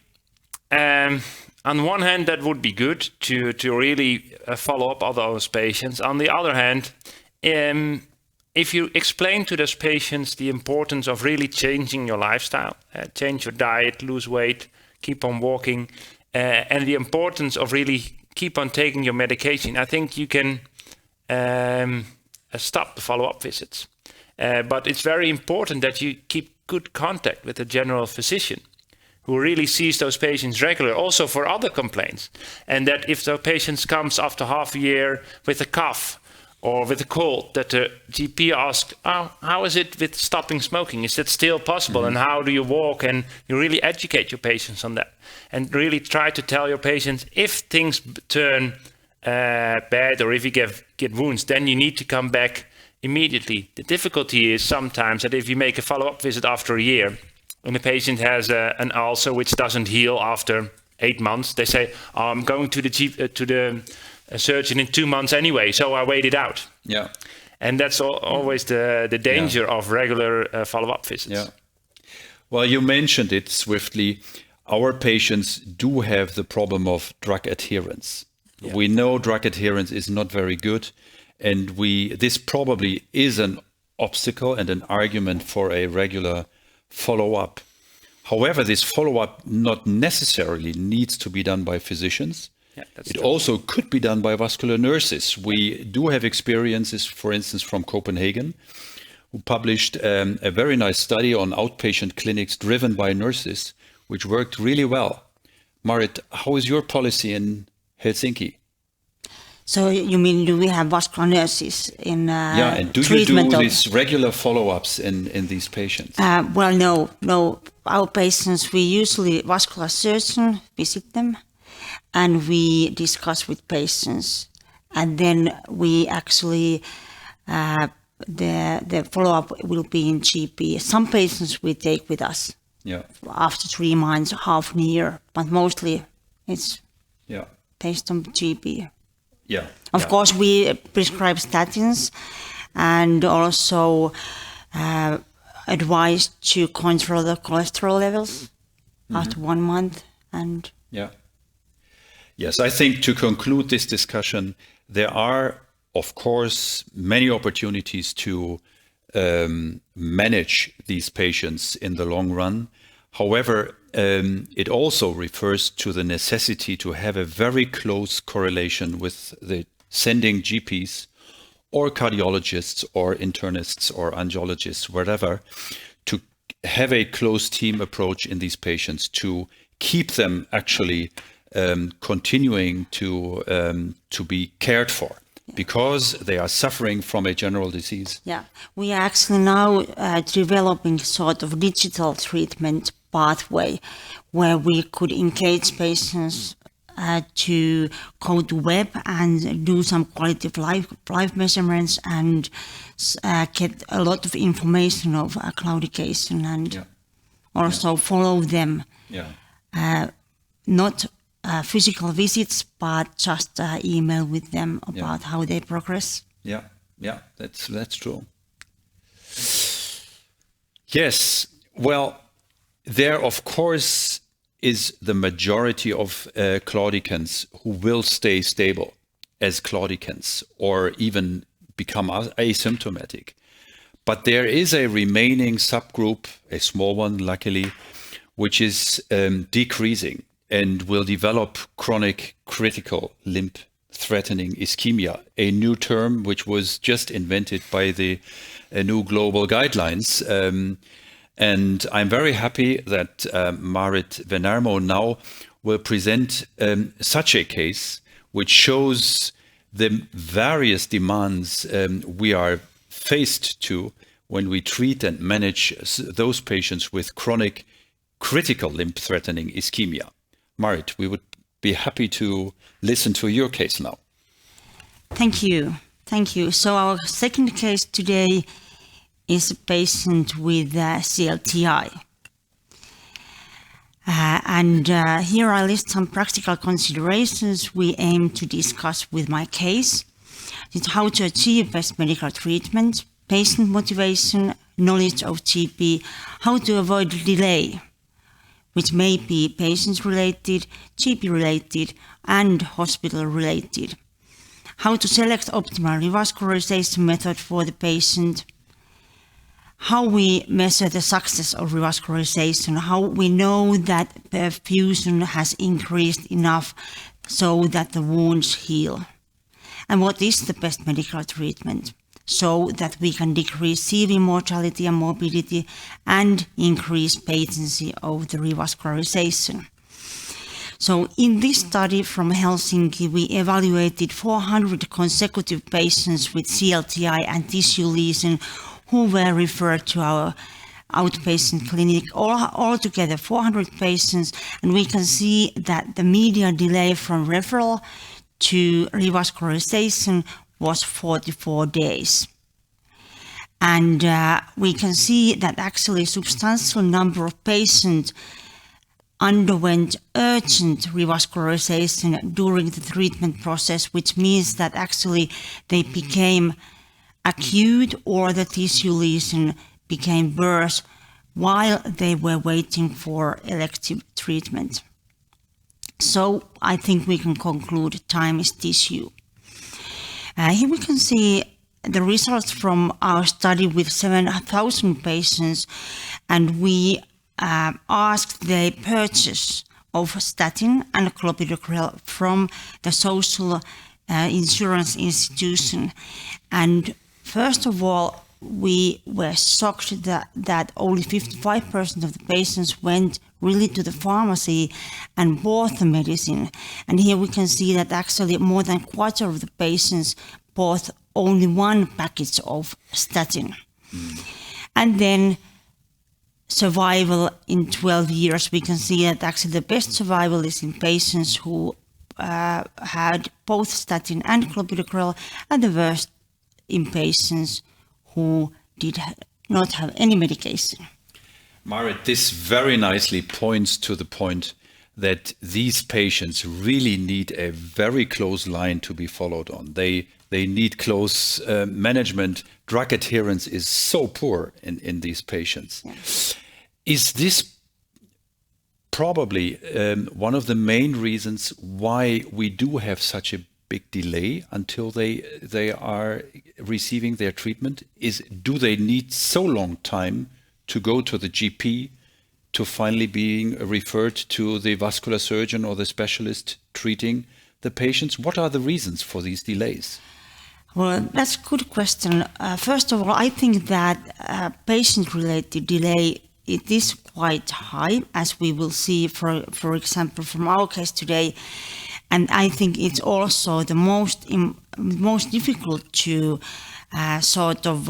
[SPEAKER 2] on one hand that would be good to really follow up all those patients. On the other hand, if you explain to those patients the importance of really changing your lifestyle, change your diet, lose weight, keep on walking, and the importance of really keep on taking your medication. I think you can stop the follow-up visits, but it's very important that you keep good contact with a general physician who really sees those patients regularly, also for other complaints. And that if the patient comes after half a year with a cough or with a cold, that the GP asks, how is it with stopping smoking? Is that still possible? And how do you walk? And you really educate your patients on that. And really try to tell your patients, if things turn bad or if you get wounds, then you need to come back immediately. The difficulty is sometimes that if you make a follow-up visit after a year, and the patient has an ulcer which doesn't heal after 8 months, they say, I'm going to the surgeon in 2 months anyway, so I wait it out.
[SPEAKER 1] Yeah.
[SPEAKER 2] And that's always the danger of regular follow-up visits.
[SPEAKER 1] Yeah. Well, you mentioned it swiftly. Our patients do have the problem of drug adherence. Yeah. We know drug adherence is not very good, and this probably is an obstacle and an argument for a regular follow-up. However, this follow-up not necessarily needs to be done by physicians.
[SPEAKER 2] Yeah,
[SPEAKER 1] it also could be done by vascular nurses. We do have experiences, for instance, from Copenhagen, who published a very nice study on outpatient clinics driven by nurses, which worked really well. Marit, how is your policy in Helsinki?
[SPEAKER 3] So you mean, do we have vascular nurses in
[SPEAKER 1] yeah, and do you do these regular follow-ups in these patients?
[SPEAKER 3] Well, no. Our patients, we usually, vascular surgeon visit them, and we discuss with patients. And then we actually, the follow-up will be in GP. Some patients we take with us after 3 months, half a year, but mostly it's based on GP.
[SPEAKER 1] Yeah.
[SPEAKER 3] Of course, we prescribe statins and also advise to control the cholesterol levels after 1 month. And
[SPEAKER 1] yes, I think to conclude this discussion, there are, of course, many opportunities to manage these patients in the long run. However, it also refers to the necessity to have a very close correlation with the sending GPs or cardiologists or internists or angiologists, whatever, to have a close team approach in these patients to keep them actually continuing to be cared for, because they are suffering from a general disease.
[SPEAKER 3] Yeah, we are actually now developing sort of digital treatment pathway where we could engage patients to go to web and do some quality of life measurements and get a lot of information of claudication and also follow them. Not physical visits, but just email with them about how they progress.
[SPEAKER 1] Yeah, that's true. Yes, well, there, of course, is the majority of claudicants who will stay stable as claudicants or even become asymptomatic. But there is a remaining subgroup, a small one, luckily, which is decreasing and will develop chronic critical limb threatening ischemia, a new term which was just invented by the new global guidelines. And I'm very happy that Marit Venarmo now will present such a case, which shows the various demands we are faced to when we treat and manage those patients with chronic critical limb threatening ischemia. Marit, we would be happy to listen to your case now.
[SPEAKER 3] Thank you. So our second case today is a patient with CLTI. And here I list some practical considerations we aim to discuss with my case. It's how to achieve best medical treatment, patient motivation, knowledge of GP, how to avoid delay, which may be patient-related, GP-related, and hospital-related. How to select optimal revascularization method for the patient. how we measure the success of revascularization, how we know that perfusion has increased enough so that the wounds heal, and what is the best medical treatment so that we can decrease CV mortality and morbidity and increase patency of the revascularization. So in this study from Helsinki, we evaluated 400 consecutive patients with CLTI and tissue lesion who were referred to our outpatient clinic, altogether 400 patients, and we can see that the median delay from referral to revascularization was 44 days. And we can see that actually a substantial number of patients underwent urgent revascularization during the treatment process, which means that actually they became acute or the tissue lesion became worse while they were waiting for elective treatment. So I think we can conclude time is tissue. Here we can see the results from our study with 7,000 patients, and we asked the purchase of statin and clopidogrel from the social insurance institution. And first of all, we were shocked that only 55% of the patients went really to the pharmacy and bought the medicine. And here we can see that actually more than a quarter of the patients bought only one package of statin. And then survival in 12 years, we can see that actually the best survival is in patients who had both statin and clopidogrel, and the worst in patients who did not have any medication.
[SPEAKER 1] Marit, this very nicely points to the point that these patients really need a very close line to be followed on. They need close management. Drug adherence is so poor in these patients.
[SPEAKER 3] Yeah.
[SPEAKER 1] Is this probably one of the main reasons why we do have such a big delay until they are receiving their treatment? Do they need so long time to go to the GP to finally being referred to the vascular surgeon or the specialist treating the patients? What are the reasons for these delays?
[SPEAKER 3] Well, that's a good question. First of all, I think that patient-related delay, it is quite high, as we will see, for example, from our case today. And I think it's also the most difficult to sort of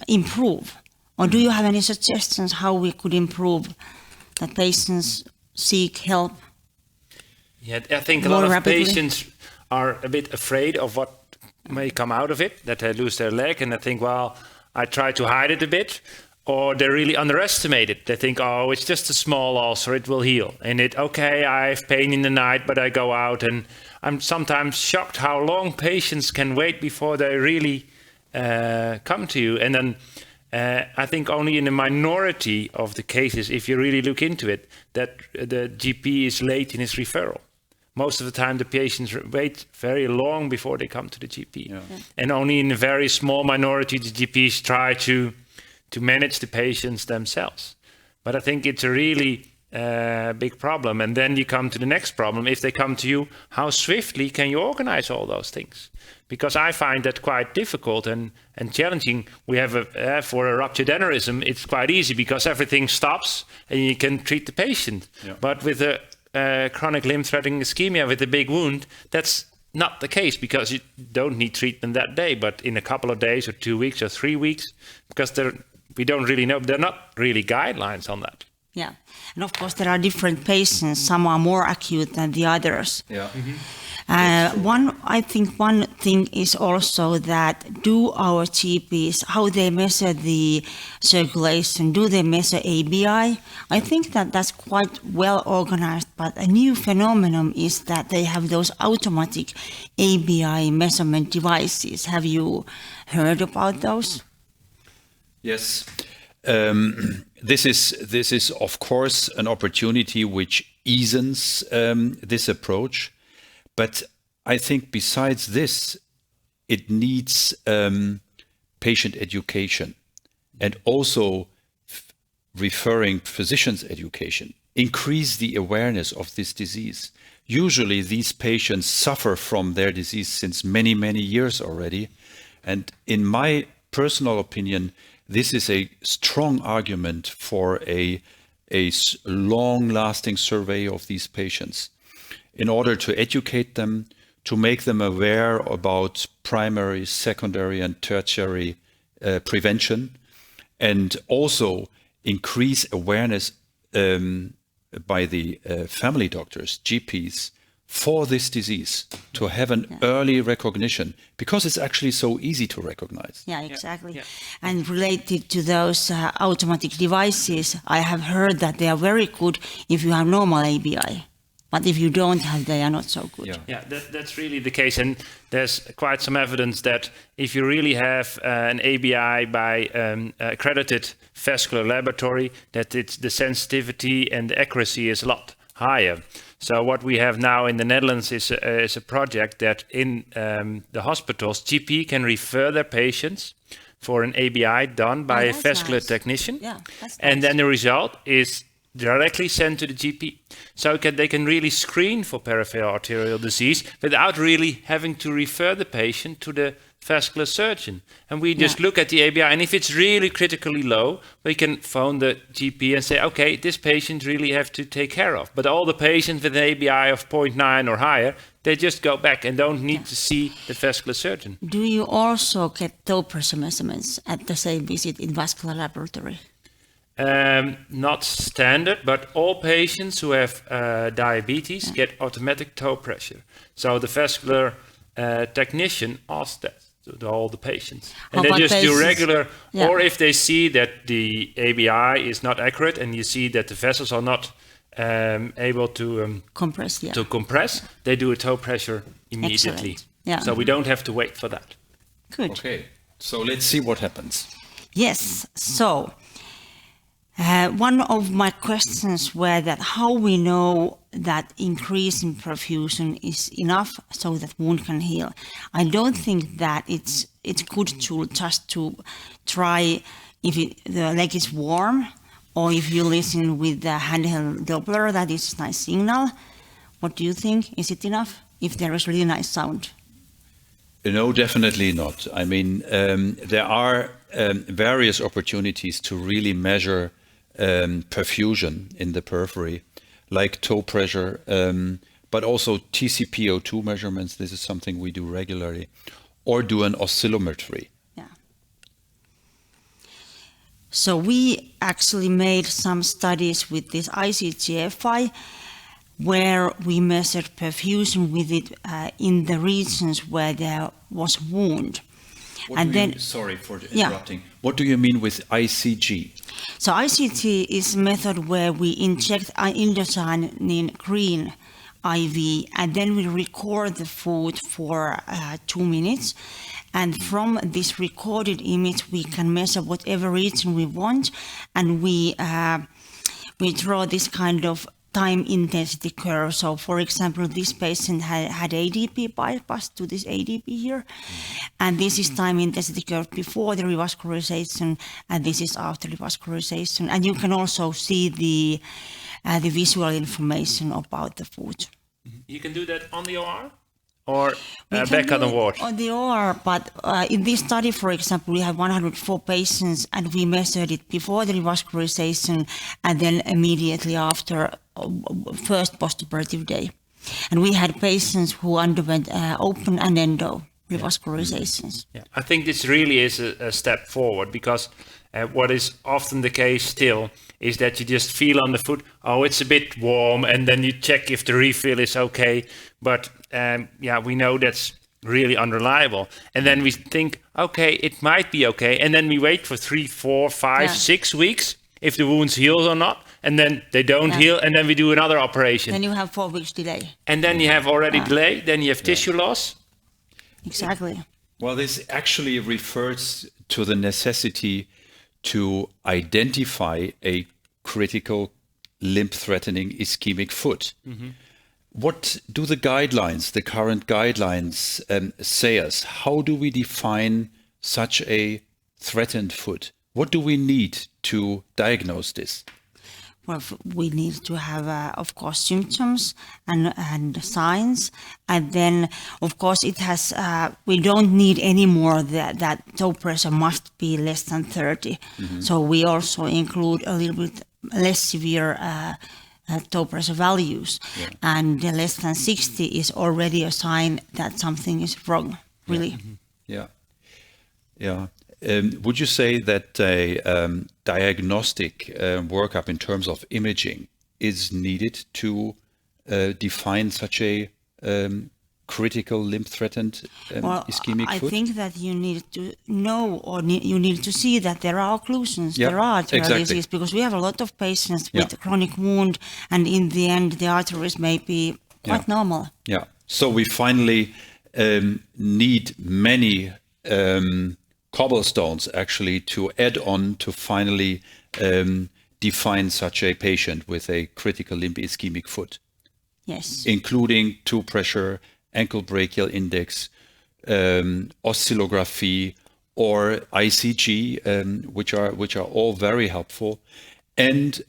[SPEAKER 3] improve. Or do you have any suggestions how we could improve that patients seek help?
[SPEAKER 2] Yeah, I think a lot of patients are a bit afraid of what may come out of it, that they lose their leg, and they think, well, I try to hide it a bit, or they really underestimate it. They think, oh, it's just a small ulcer, it will heal. And okay, I have pain in the night, but I go out, and I'm sometimes shocked how long patients can wait before they really come to you. And then I think only in a minority of the cases, if you really look into it, that the GP is late in his referral. Most of the time, the patients wait very long before they come to the GP. Yeah. And only in a very small minority, the GPs try to manage the patients themselves. But I think it's a really big problem. And then you come to the next problem. If they come to you, how swiftly can you organize all those things? Because I find that quite difficult and challenging. We have for a ruptured aneurysm, it's quite easy because everything stops and you can treat the patient. Yeah. But with a chronic limb-threatening ischemia with a big wound, that's not the case, because you don't need treatment that day, but in a couple of days or 2 weeks or 3 weeks, because we don't really know. There are not really guidelines on that.
[SPEAKER 3] Yeah, and of course there are different patients. Some are more acute than the others.
[SPEAKER 1] Yeah. Mm-hmm.
[SPEAKER 3] I think one thing is also that do our GPs, how they measure the circulation, do they measure ABI? I think that that's quite well organized, but a new phenomenon is that they have those automatic ABI measurement devices. Have you heard about those?
[SPEAKER 1] Yes. This is of course an opportunity which eases this approach. But I think besides this, it needs patient education. and also referring physicians' education, increase the awareness of this disease. Usually these patients suffer from their disease since many, many years already. And in my personal opinion, this is a strong argument for a long-lasting survey of these patients in order to educate them, to make them aware about primary, secondary, and tertiary prevention, and also increase awareness by the family doctors, GPs, for this disease, to have an early recognition, because it's actually so easy to recognize.
[SPEAKER 3] Yeah, exactly. And related to those automatic devices, I have heard that they are very good if you have normal ABI. But if you don't have, they are not so good.
[SPEAKER 2] Yeah, that's really the case. And there's quite some evidence that if you really have an ABI by accredited vascular laboratory, that the sensitivity and the accuracy is a lot higher. So what we have now in the Netherlands is a project that in the hospitals, GP can refer their patients for an ABI done by a vascular technician.
[SPEAKER 3] Yeah, that's
[SPEAKER 2] and then the result is directly sent to the GP. So they can really screen for peripheral arterial disease without really having to refer the patient to the vascular surgeon. And we just look at the ABI, and if it's really critically low, we can phone the GP and say, okay, this patient really have to take care of. But all the patients with an ABI of 0.9 or higher, they just go back and don't need to see the vascular surgeon.
[SPEAKER 3] Do you also get toe pressure measurements at the same visit in vascular laboratory?
[SPEAKER 2] Not standard, but all patients who have diabetes get automatic toe pressure. So the vascular technician asks that to all the patients. And they just do regular, or if they see that the ABI is not accurate and you see that the vessels are not able to compress, they do a toe pressure immediately.
[SPEAKER 3] Yeah.
[SPEAKER 2] So we don't have to wait for that.
[SPEAKER 3] Good.
[SPEAKER 1] Okay, so let's see what happens.
[SPEAKER 3] Yes, so one of my questions were that how we know that increase in perfusion is enough so that wound can heal. I don't think that it's good to just to try if the leg is warm, or if you listen with the handheld Doppler, that is a nice signal. What do you think? Is it enough if there is really nice sound?
[SPEAKER 1] No, definitely not. I mean, there are various opportunities to really measure perfusion in the periphery, like toe pressure, but also TCPO2 measurements. This is something we do regularly, or do an oscillometry.
[SPEAKER 3] Yeah. So we actually made some studies with this ICGFI, where we measured perfusion with it in the regions where there was wound.
[SPEAKER 1] Sorry for interrupting. What do you mean with ICG?
[SPEAKER 3] So ICG is a method where we inject indocyanine green IV, and then we record the food for 2 minutes. And from this recorded image, we can measure whatever region we want, and we draw this kind of time intensity curve. So, for example, this patient had ADP bypass to this ADP here, and this is time intensity curve before the revascularization, and this is after revascularization. And you can also see the visual information about the foot.
[SPEAKER 2] You can do that on the OR? Or back on the ward?
[SPEAKER 3] On the OR, but in this study, for example, we have 104 patients, and we measured it before the revascularization and then immediately after first postoperative day. And we had patients who underwent open and endo revascularizations.
[SPEAKER 2] Yeah. I think this really is a step forward, because what is often the case still is that you just feel on the foot, oh, it's a bit warm, and then you check if the refill is okay. But we know that's really unreliable. And then we think, okay, it might be okay. And then we wait for 3, 4, 5, 6 weeks if the wounds heal or not. And then they don't heal, and then we do another operation.
[SPEAKER 3] Then you have 4 weeks delay.
[SPEAKER 2] And then you have already delay, then you have tissue loss.
[SPEAKER 3] Exactly.
[SPEAKER 1] Well, this actually refers to the necessity to identify a critical limb-threatening ischemic foot. Mm-hmm. What do the guidelines, the current guidelines, say us? How do we define such a threatened foot? What do we need to diagnose this?
[SPEAKER 3] Well, we need to have, of course, symptoms and signs, and then, of course, it has. We don't need anymore that toe pressure must be less than 30. So we also include a little bit less severe toe pressure values, and the less than 60 is already a sign that something is wrong. Really.
[SPEAKER 1] Yeah. Would you say that a diagnostic workup in terms of imaging is needed to define such a critical limb-threatened ischemic
[SPEAKER 3] I
[SPEAKER 1] foot?
[SPEAKER 3] think that you need to know, or you need to see that there are occlusions,
[SPEAKER 1] Yeah,
[SPEAKER 3] there are arterial
[SPEAKER 1] exactly.
[SPEAKER 3] disease, because we have a lot of patients with chronic wound, and in the end, the arteries may be quite normal.
[SPEAKER 1] Yeah. So we finally need many cobblestones actually to add on to finally define such a patient with a critical limb ischemic foot,
[SPEAKER 3] Yes.
[SPEAKER 1] including toe pressure, ankle brachial index, oscillography, or ICG, which are all very helpful, and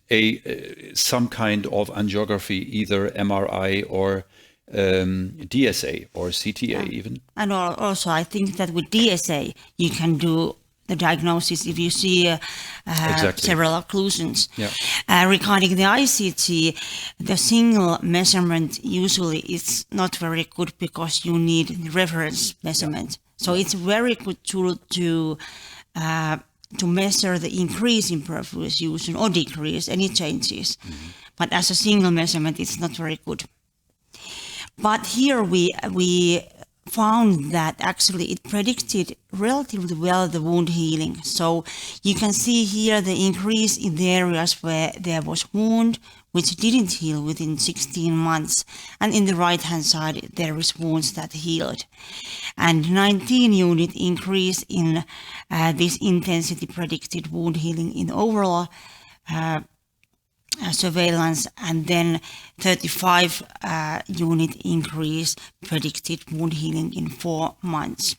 [SPEAKER 1] some kind of angiography, either MRI or DSA or CTA even.
[SPEAKER 3] And also, I think that with DSA, you can do the diagnosis if you see several occlusions. Regarding the ICT, the single measurement usually is not very good because you need the reference measurement. So it's a very good tool to measure the increase in perfusion or decrease, any changes. But as a single measurement, it's not very good. But here we found that actually it predicted relatively well the wound healing. So you can see here the increase in the areas where there was wound, which didn't heal within 16 months. And in the right-hand side, there is wounds that healed. And 19 unit increase in this intensity predicted wound healing in overall surveillance, and then 35 unit increase predicted wound healing in 4 months.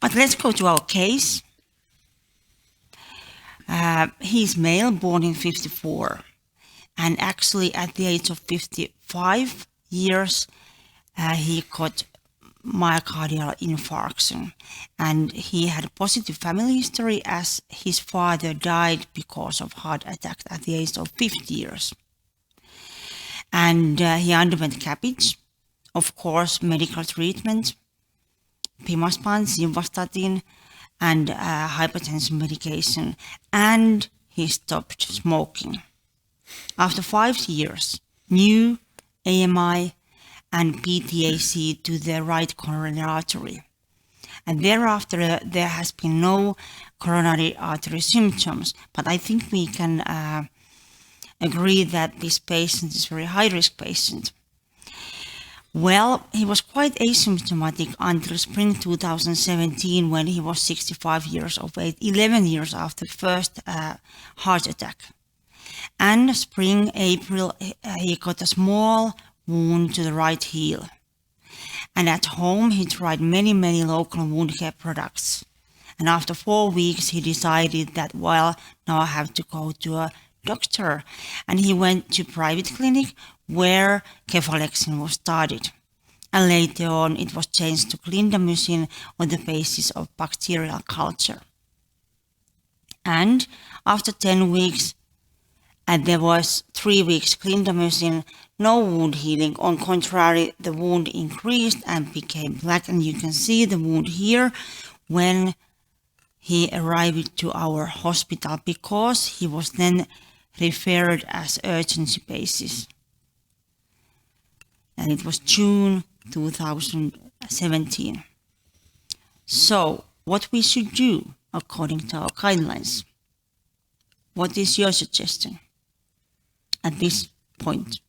[SPEAKER 3] But let's go to our case. He's male, born in 54, and actually at the age of 55 years, he got myocardial infarction, and he had a positive family history as his father died because of heart attack at the age of 50 years. And he underwent CABG, of course, medical treatment, pimaspam, simvastatin, and hypertension medication, and he stopped smoking. After 5 years, new AMI and PTAC to the right coronary artery. And thereafter, there has been no coronary artery symptoms, but I think we can agree that this patient is a very high-risk patient. Well, he was quite asymptomatic until spring 2017 when he was 65 years of age, 11 years after the first heart attack. And spring, April, he got a small wound to the right heel. And at home, he tried many local wound care products. And after 4 weeks, he decided that, well, now I have to go to a doctor. And he went to private clinic where cefalexin was started. And later on, it was changed to clindamycin on the basis of bacterial culture. And after 10 weeks, and there was 3 weeks clindamycin, no wound healing. On contrary, the wound increased and became black, and you can see the wound here when he arrived to our hospital, because he was then referred as urgency basis. And it was June 2017. So, what we should do according to our guidelines? What is your suggestion at this point?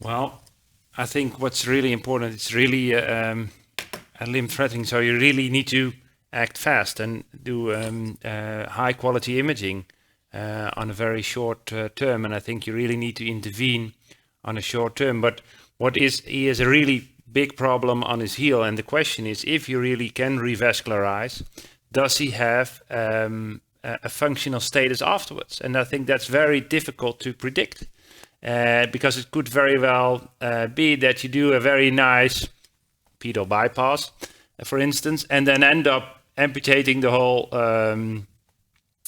[SPEAKER 2] Well, I think what's really important, it's really a limb threatening, so you really need to act fast and do high quality imaging on a very short term, and I think you really need to intervene on a short term. But he is a really big problem on his heel. And the question is, if you really can revascularize, does he have a functional status afterwards? And I think that's very difficult to predict, because it could very well be that you do a very nice pedal bypass, for instance, and then end up amputating the whole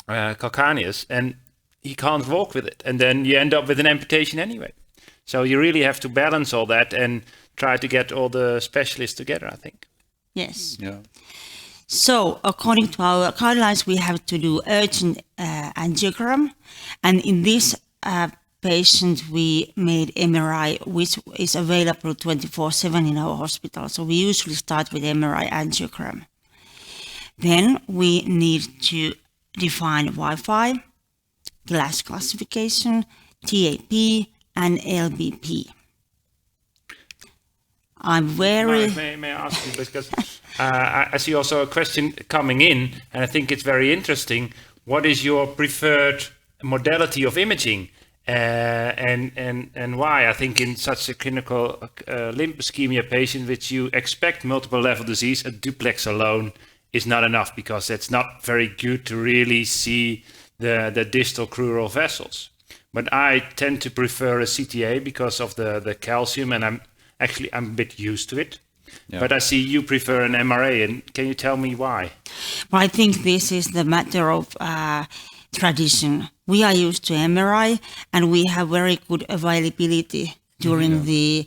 [SPEAKER 2] calcaneus, and he can't walk with it. And then you end up with an amputation anyway. So you really have to balance all that and try to get all the specialists together, I think.
[SPEAKER 3] Yes.
[SPEAKER 1] Yeah.
[SPEAKER 3] So according to our guidelines, we have to do urgent angiogram. And in this patient, we made MRI, which is available 24/7 in our hospital. So we usually start with MRI angiogram. Then we need to define Wi-Fi, glass classification, TAP, and LBP. I'm very...
[SPEAKER 2] May I ask you, because I see also a question coming in, and I think it's very interesting. What is your preferred modality of imaging, and why? I think in such a clinical limb ischemia patient, which you expect multiple level disease, a duplex alone is not enough, because it's not very good to really see the distal crural vessels. But I tend to prefer a CTA because of the calcium, and I'm a bit used to it. Yeah. But I see you prefer an MRA, and can you tell me why?
[SPEAKER 3] Well, I think this is the matter of tradition. We are used to MRI, and we have very good availability during the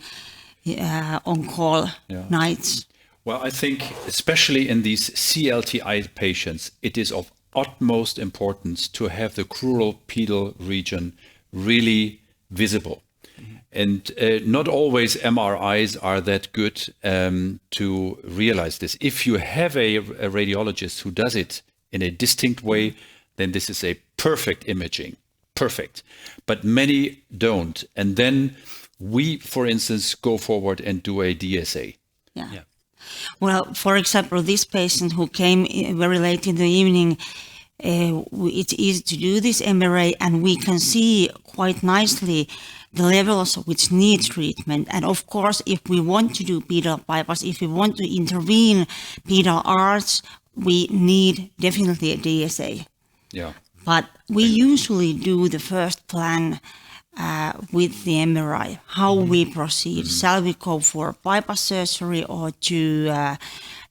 [SPEAKER 3] on-call nights.
[SPEAKER 1] Well, I think especially in these CLTI patients, it is of utmost importance to have the crural pedal region really visible. And not always MRIs are that good to realize this. If you have a radiologist who does it in a distinct way, then this is a perfect imaging, perfect. But many don't. And then we, for instance, go forward and do a DSA.
[SPEAKER 3] Yeah. Well, for example, this patient who came very late in the evening, it's easy to do this MRA, and we can see quite nicely the levels which need treatment. And of course, if we want to do pedal bypass, if we want to intervene pedal arch, we need definitely a DSA.
[SPEAKER 1] Yeah.
[SPEAKER 3] But we usually do the first plan with the MRI, how we proceed. Shall we go for bypass surgery or to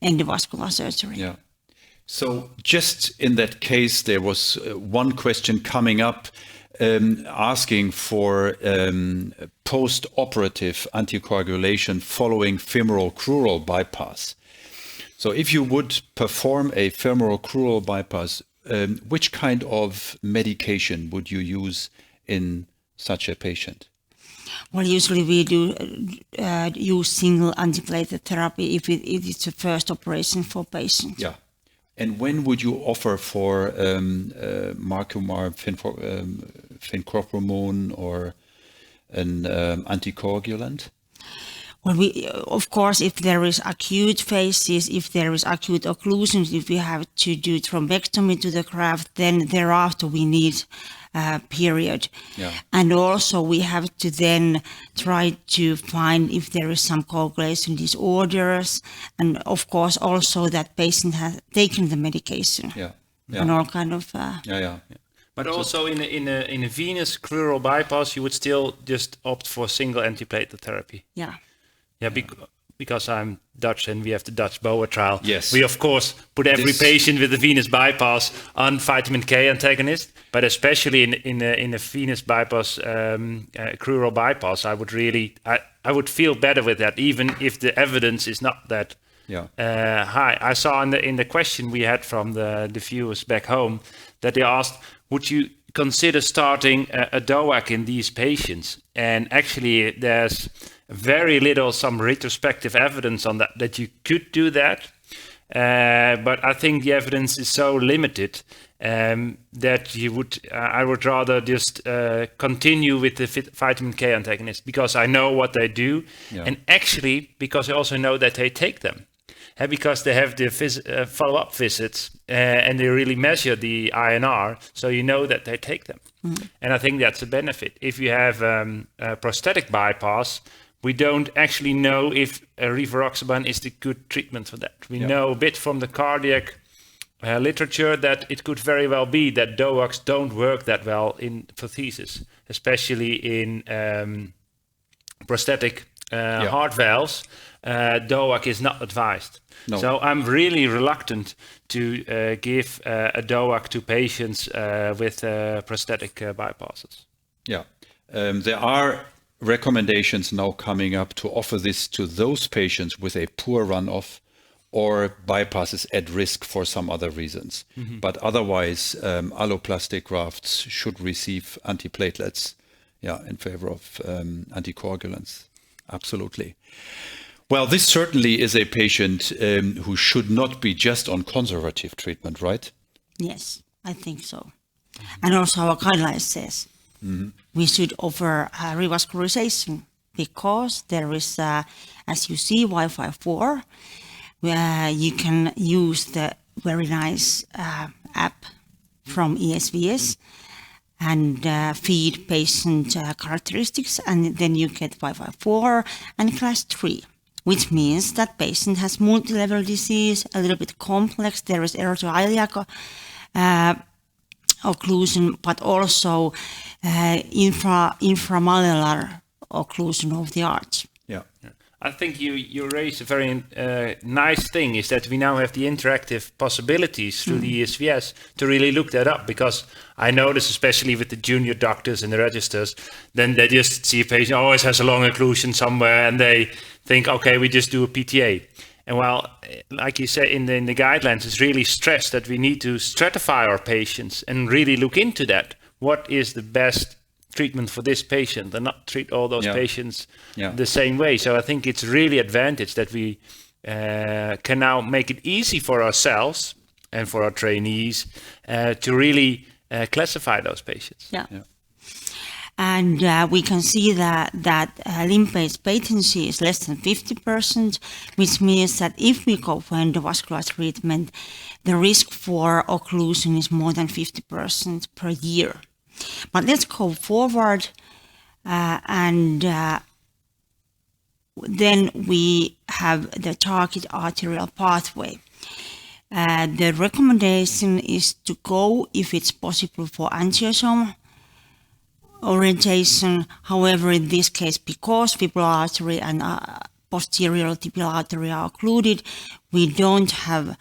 [SPEAKER 3] endovascular surgery?
[SPEAKER 1] Yeah. So just in that case, there was one question coming up asking for post-operative anticoagulation following femoral crural bypass. So if you would perform a femoral crural bypass, which kind of medication would you use in such a patient?
[SPEAKER 3] Well, usually we do use single antiplatelet therapy if it is the first operation for patients.
[SPEAKER 1] Yeah. And when would you offer for Marcumar, fencorpamone, or an anticoagulant?
[SPEAKER 3] Well, of course, if there is acute phases, if there is acute occlusions, if we have to do thrombectomy to the graft, then thereafter we need a period.
[SPEAKER 1] Yeah.
[SPEAKER 3] And also we have to then try to find if there is some coagulation disorders, and of course also that patient has taken the medication.
[SPEAKER 1] Yeah.
[SPEAKER 3] And all kind of...
[SPEAKER 2] But also in a venous crural bypass, you would still just opt for single antiplatelet therapy.
[SPEAKER 3] Yeah.
[SPEAKER 2] Yeah, because I'm Dutch and we have the Dutch BOA trial.
[SPEAKER 1] Yes.
[SPEAKER 2] We, of course, put every patient with a venous bypass on vitamin K antagonist, but especially in a venous bypass, crural bypass, I would would feel better with that, even if the evidence is not that high. I saw in the question we had from the viewers back home that they asked, would you consider starting a DOAC in these patients? And actually, there's very little, some retrospective evidence on that you could do that. But I think the evidence is so limited that I would rather just continue with the vitamin K antagonist, because I know what they do. Yeah. And actually, because I also know that they take them. Because they have the follow-up visits and they really measure the INR, so you know that they take them. And I think that's a benefit. If you have a prosthetic bypass, we don't actually know if rivaroxaban is the good treatment for that. We know a bit from the cardiac literature that it could very well be that DOACs don't work that well in prosthesis, especially in prosthetic heart valves. DOAC is not advised.
[SPEAKER 1] No.
[SPEAKER 2] So I'm really reluctant to give a DOAC to patients with prosthetic bypasses.
[SPEAKER 1] Yeah, there are recommendations now coming up to offer this to those patients with a poor runoff or bypasses at risk for some other reasons. But otherwise, alloplastic grafts should receive antiplatelets, in favor of anticoagulants. Absolutely. Well, this certainly is a patient who should not be just on conservative treatment, right?
[SPEAKER 3] Yes, I think so. And also our guidelines says we should offer revascularization because there is, as you see, Wi-Fi 4, where you can use the very nice app from ESVS and feed patient characteristics, and then you get Wi-Fi 4 and class 3, which means that patient has multi-level disease, a little bit complex. There is aortoiliac occlusion, but also inframalleolar occlusion of the arch.
[SPEAKER 2] Yeah. I think you raised a very nice thing, is that we now have the interactive possibilities through the ESVS to really look that up, because I notice, especially with the junior doctors and the registers, then they just see a patient always has a long occlusion somewhere and they think, okay, we just do a PTA. And while, like you say, in the guidelines, it's really stressed that we need to stratify our patients and really look into that. What is the best treatment for this patient, and not treat all those patients the same way. So I think it's really advantage that we can now make it easy for ourselves and for our trainees to really classify those patients.
[SPEAKER 3] Yeah. And we can see that limb-based patency is less than 50%, which means that if we go for endovascular treatment, the risk for occlusion is more than 50% per year. But let's go forward, and then we have the target arterial pathway. The recommendation is to go, if it's possible, for angiosome orientation. However, in this case, because fibular artery and posterior tibial artery are occluded, we don't have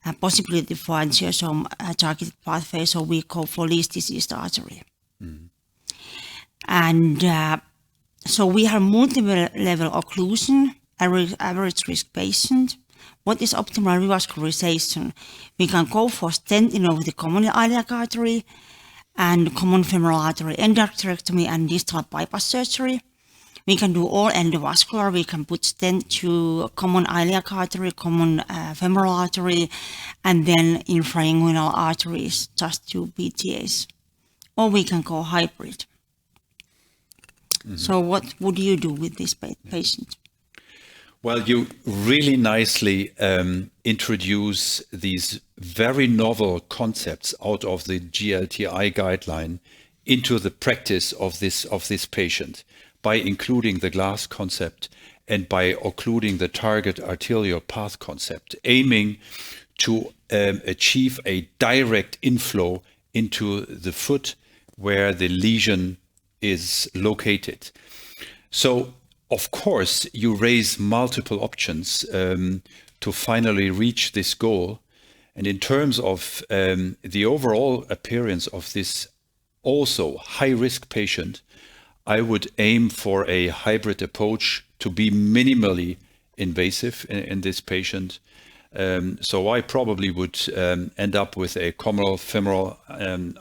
[SPEAKER 3] a possibility for angiosome targeted pathway, so we go for least diseased artery. And so we have multi-level occlusion, average risk patient. What is optimal revascularization? We can go for stenting of the common iliac artery and common femoral artery endarterectomy and distal bypass surgery. We can do all endovascular. We can put stent to common iliac artery, common femoral artery, and then infrainguinal arteries, just two PTAs. Or we can go hybrid. So what would you do with this patient?
[SPEAKER 1] Well, you really nicely introduce these very novel concepts out of the GLTI guideline into the practice of this patient by including the glass concept and by occluding the target arterial path concept, aiming to achieve a direct inflow into the foot where the lesion is located. So, of course, you raise multiple options to finally reach this goal. And in terms of the overall appearance of this also high-risk patient, I would aim for a hybrid approach to be minimally invasive in this patient. So I probably would end up with a common femoral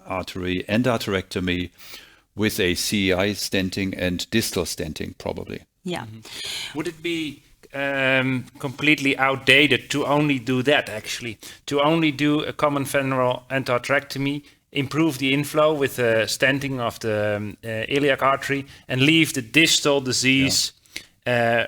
[SPEAKER 1] artery endarterectomy with a CEI stenting and distal stenting, probably.
[SPEAKER 3] Yeah.
[SPEAKER 2] Would it be completely outdated to only do that, actually? To only do a common femoral endarterectomy, improve the inflow with the stenting of the iliac artery, and leave the distal disease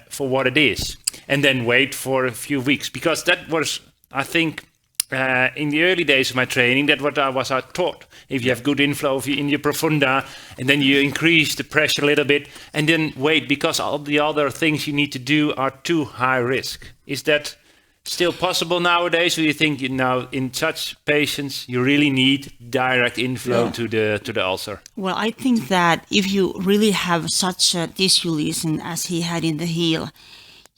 [SPEAKER 2] for what it is, and then wait for a few weeks? Because that was, I think, in the early days of my training, that what I was taught. If you have good inflow in your profunda, and then you increase the pressure a little bit, and then wait, because all the other things you need to do are too high risk. Is that still possible nowadays? Or you think in such patients you really need direct inflow to the ulcer?
[SPEAKER 3] Well, I think that if you really have such a tissue lesion as he had in the heel,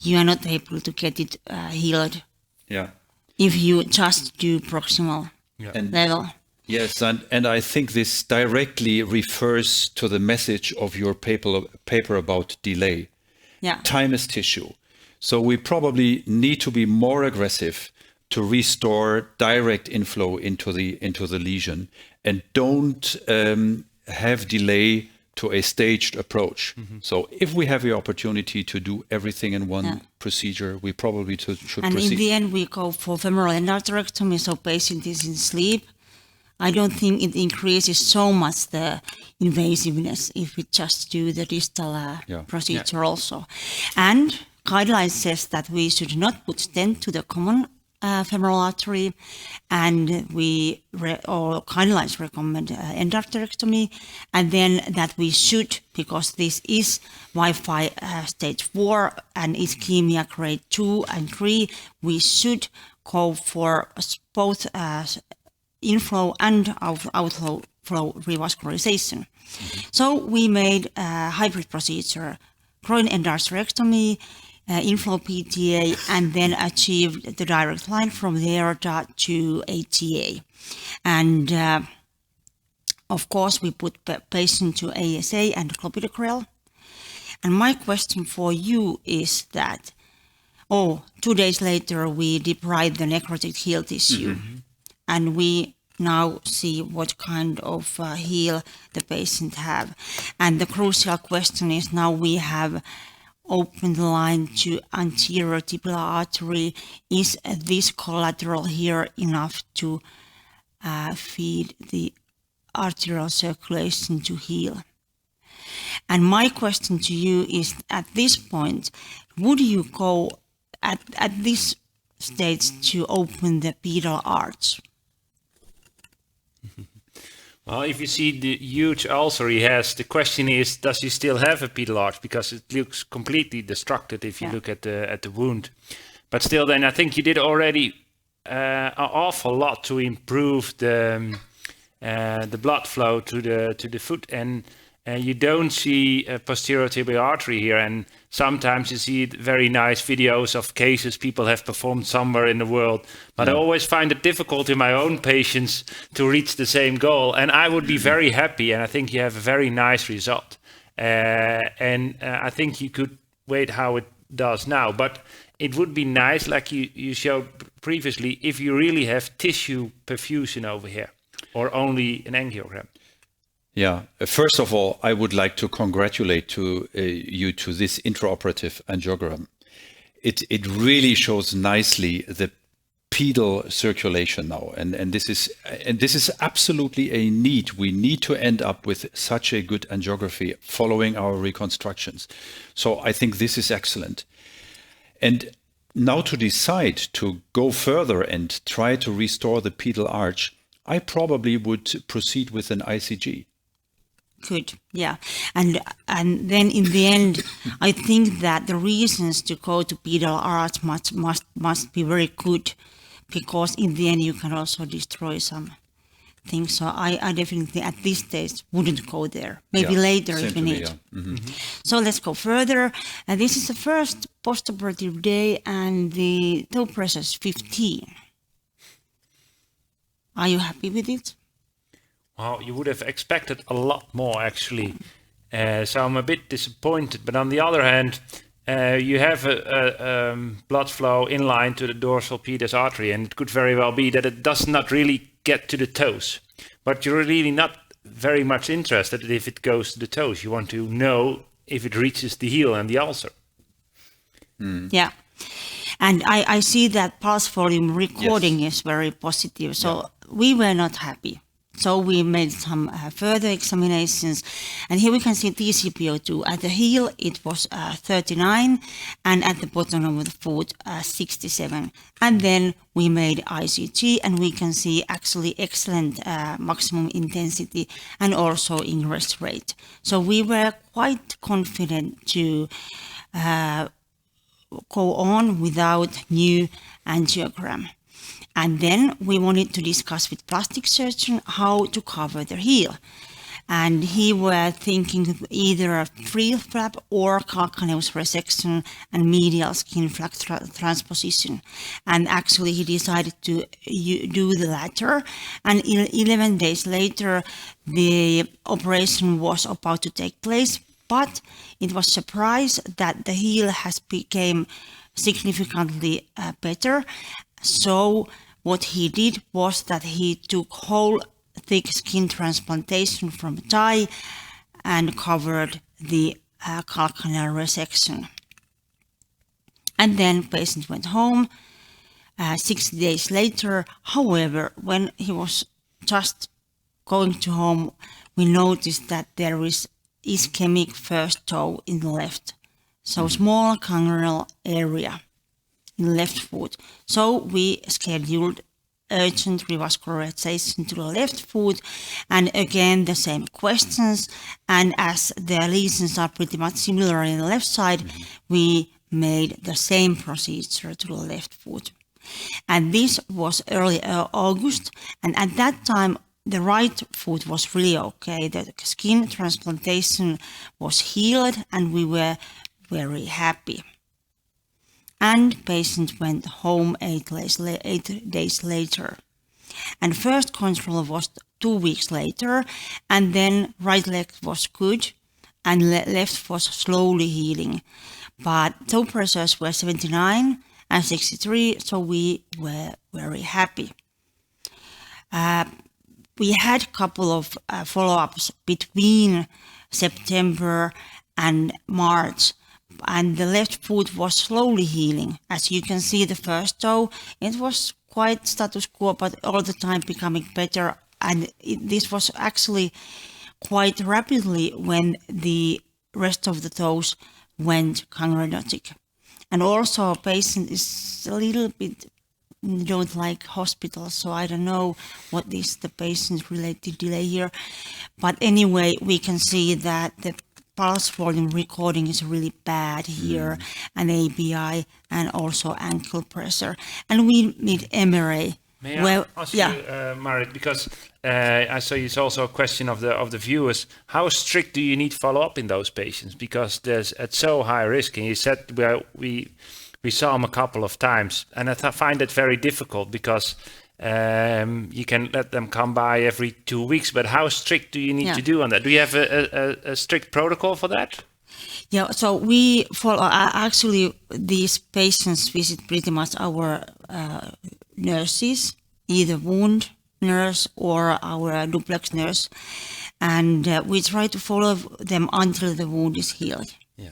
[SPEAKER 3] you are not able to get it healed.
[SPEAKER 1] Yeah.
[SPEAKER 3] If you just do proximal level.
[SPEAKER 1] Yes, and I think this directly refers to the message of your paper about delay.
[SPEAKER 3] Yeah.
[SPEAKER 1] Time is tissue. So we probably need to be more aggressive to restore direct inflow into the lesion, and don't have delay to a staged approach. So if we have the opportunity to do everything in one procedure, we probably should proceed.
[SPEAKER 3] And in the end, we go for femoral endarterectomy, so patient is in sleep. I don't think it increases so much the invasiveness if we just do the distal procedure also. And guidelines says that we should not put stent to the common femoral artery, and guidelines recommend endarterectomy, and then that we should, because this is Wi-Fi stage 4 and ischemia grade 2 and 3, we should go for both inflow and outflow revascularization. So we made a hybrid procedure, groin endarterectomy, inflow PTA, and then achieved the direct line from there to ATA. And of course, we put patient to ASA and clopidogrel. And my question for you is that, 2 days later, we debride the necrotic heel tissue. And we now see what kind of heel the patient have. And the crucial question is, now we have opened the line to anterior tibial artery. Is this collateral here enough to feed the arterial circulation to heal? And my question to you is, at this point, would you go at this stage to open the pedal arch?
[SPEAKER 2] Well, if you see the huge ulcer he has, the question is, does he still have a pedal arch? Because it looks completely destructed if you look at the wound. But still, then I think you did already an awful lot to improve the blood flow to the foot, and you don't see a posterior tibial artery here. And sometimes you see very nice videos of cases people have performed somewhere in the world. But I always find it difficult in my own patients to reach the same goal. And I would be very happy, and I think you have a very nice result. And I think you could wait how it does now. But it would be nice, like you showed previously, if you really have tissue perfusion over here, or only an angiogram.
[SPEAKER 1] Yeah. First of all, I would like to congratulate you to this intraoperative angiogram. It really shows nicely the pedal circulation now, and this is absolutely a need. We need to end up with such a good angiography following our reconstructions. So I think this is excellent. And now to decide to go further and try to restore the pedal arch, I probably would proceed with an ICG.
[SPEAKER 3] Good, yeah. And then in the end, I think that the reasons to go to pedal arch must be very good, because in the end you can also destroy some things. So I definitely at this stage wouldn't go there. Maybe later if we need. So let's go further. This is the first postoperative day, and the toe pressure is 15. Are you happy with it?
[SPEAKER 2] Well, you would have expected a lot more, actually. So I'm a bit disappointed. But on the other hand, you have a blood flow in line to the dorsal pedis artery, and it could very well be that it does not really get to the toes. But you're really not very much interested if it goes to the toes. You want to know if it reaches the heel and the ulcer.
[SPEAKER 3] Yeah. And I see that pulse volume recording is very positive. So we were not happy So we made some further examinations, and here we can see TCPO2. At the heel it was 39, and at the bottom of the foot 67. And then we made ICG, and we can see actually excellent maximum intensity and also ingress rate. So we were quite confident to go on without new angiogram. And then we wanted to discuss with plastic surgeon how to cover the heel. And he were thinking of either a free flap or calcaneus resection and medial skin flap transposition. And actually he decided to do the latter. And 11 days later, the operation was about to take place, but it was surprised that the heel has become significantly better. So what he did was that he took whole thick skin transplantation from thigh and covered the calcaneal resection. And then patient went home 60 days later. However, when he was just going to home, we noticed that there is ischemic first toe in the left. So small congrural area in left foot. So we scheduled urgent revascularization to the left foot, and again the same questions, and as the lesions are pretty much similar in the left side, we made the same procedure to the left foot. And this was early August, and at that time the right foot was really okay. The skin transplantation was healed and we were very happy. And patient went home 8 days later. And first control was 2 weeks later, and then right leg was good and left was slowly healing. But toe pressures were 79 and 63, so we were very happy. We had a couple of follow-ups between September and March, and the left foot was slowly healing. As you can see, the first toe, it was quite status quo, but all the time becoming better. And this was actually quite rapidly when the rest of the toes went gangrenotic. And also, patient is a little bit don't like hospitals, so I don't know what is the patient-related delay here. But anyway, we can see that the pulse volume recording is really bad here, and ABI, and also ankle pressure. And we need MRA.
[SPEAKER 2] May I ask you, Marit, because I saw it's also a question of the viewers. How strict do you need follow-up in those patients? Because there's at so high risk, and you said we saw them a couple of times, and I find it very difficult because you can let them come by every 2 weeks, but how strict do you need to do on that? Do you have a strict protocol for that?
[SPEAKER 3] Yeah, so we follow, actually these patients visit pretty much our nurses, either wound nurse or our duplex nurse, and we try to follow them until the wound is healed. Yeah.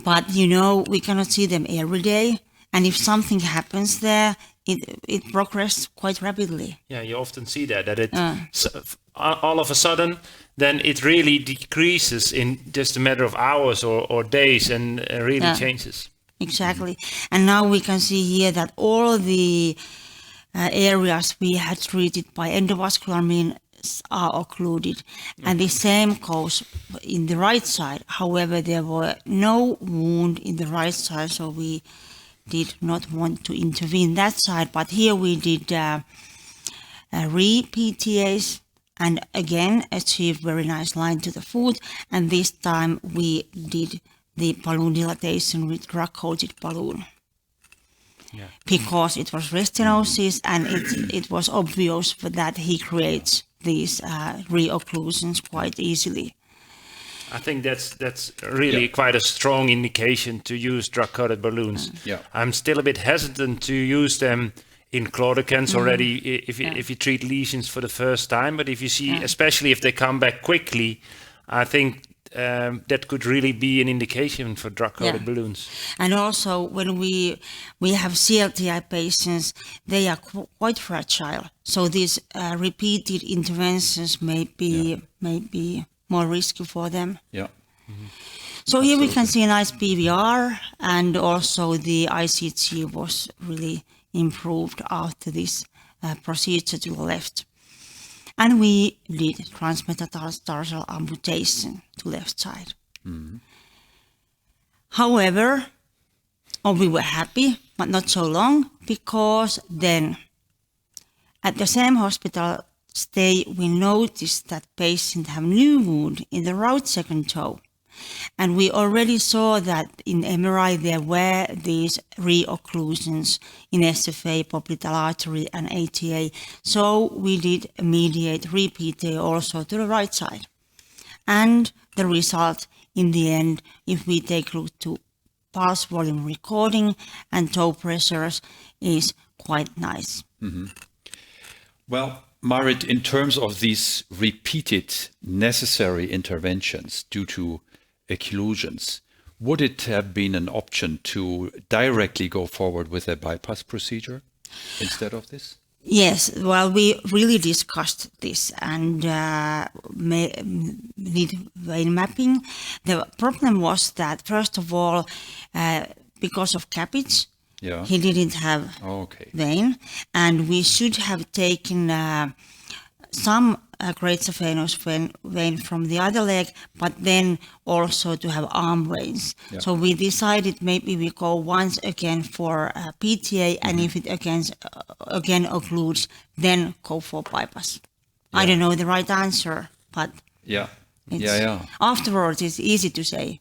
[SPEAKER 3] But we cannot see them every day, and if something happens there, it progresses quite rapidly.
[SPEAKER 2] Yeah, you often see that it all of a sudden, then it really decreases in just a matter of hours or days, and really changes.
[SPEAKER 3] Exactly. And now we can see here that all the areas we had treated by endovascular means are occluded. And the same goes in the right side. However, there were no wound in the right side, so we did not want to intervene that side. But here we did re-PTAs and again achieved very nice line to the foot. And this time we did the balloon dilatation with drug-coated balloon. Yeah. Because it was restenosis, and it was obvious that he creates these re-occlusions quite easily.
[SPEAKER 2] I think that's really quite a strong indication to use drug-coated balloons. I'm still a bit hesitant to use them in claudicants already if you treat lesions for the first time, but if you see, especially if they come back quickly, I think that could really be an indication for drug-coated balloons.
[SPEAKER 3] And also, when we have CLTI patients, they are quite fragile. So these repeated interventions may be more risky for them.
[SPEAKER 1] Yeah.
[SPEAKER 3] So here we can see a nice PVR, and also the ICG was really improved after this procedure to the left. And we did transmetatarsal amputation to left side. However, we were happy, but not so long, because then at the same hospital stay, we noticed that patient have new wound in the right second toe. And we already saw that in MRI there were these re-occlusions in SFA, popliteal artery and ATA. So we did immediate re-PTA also to the right side. And the result in the end, if we take a look to pulse volume recording and toe pressures, is quite nice.
[SPEAKER 1] Well, Marit, in terms of these repeated necessary interventions due to occlusions, would it have been an option to directly go forward with a bypass procedure instead of this?
[SPEAKER 3] Yes, well, we really discussed this and did vein mapping. The problem was that, first of all, because of cabbage, he didn't have vein, and we should have taken some greater venous vein from the other leg, but then also to have arm veins. So we decided maybe we go once again for PTA, and if it again occludes, then go for bypass. I don't know the right answer, but afterwards it's easy to say.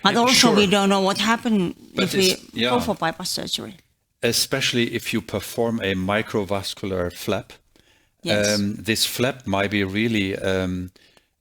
[SPEAKER 3] But also we don't know what happened if we go for bypass surgery.
[SPEAKER 1] Especially if you perform a microvascular flap. This flap might be really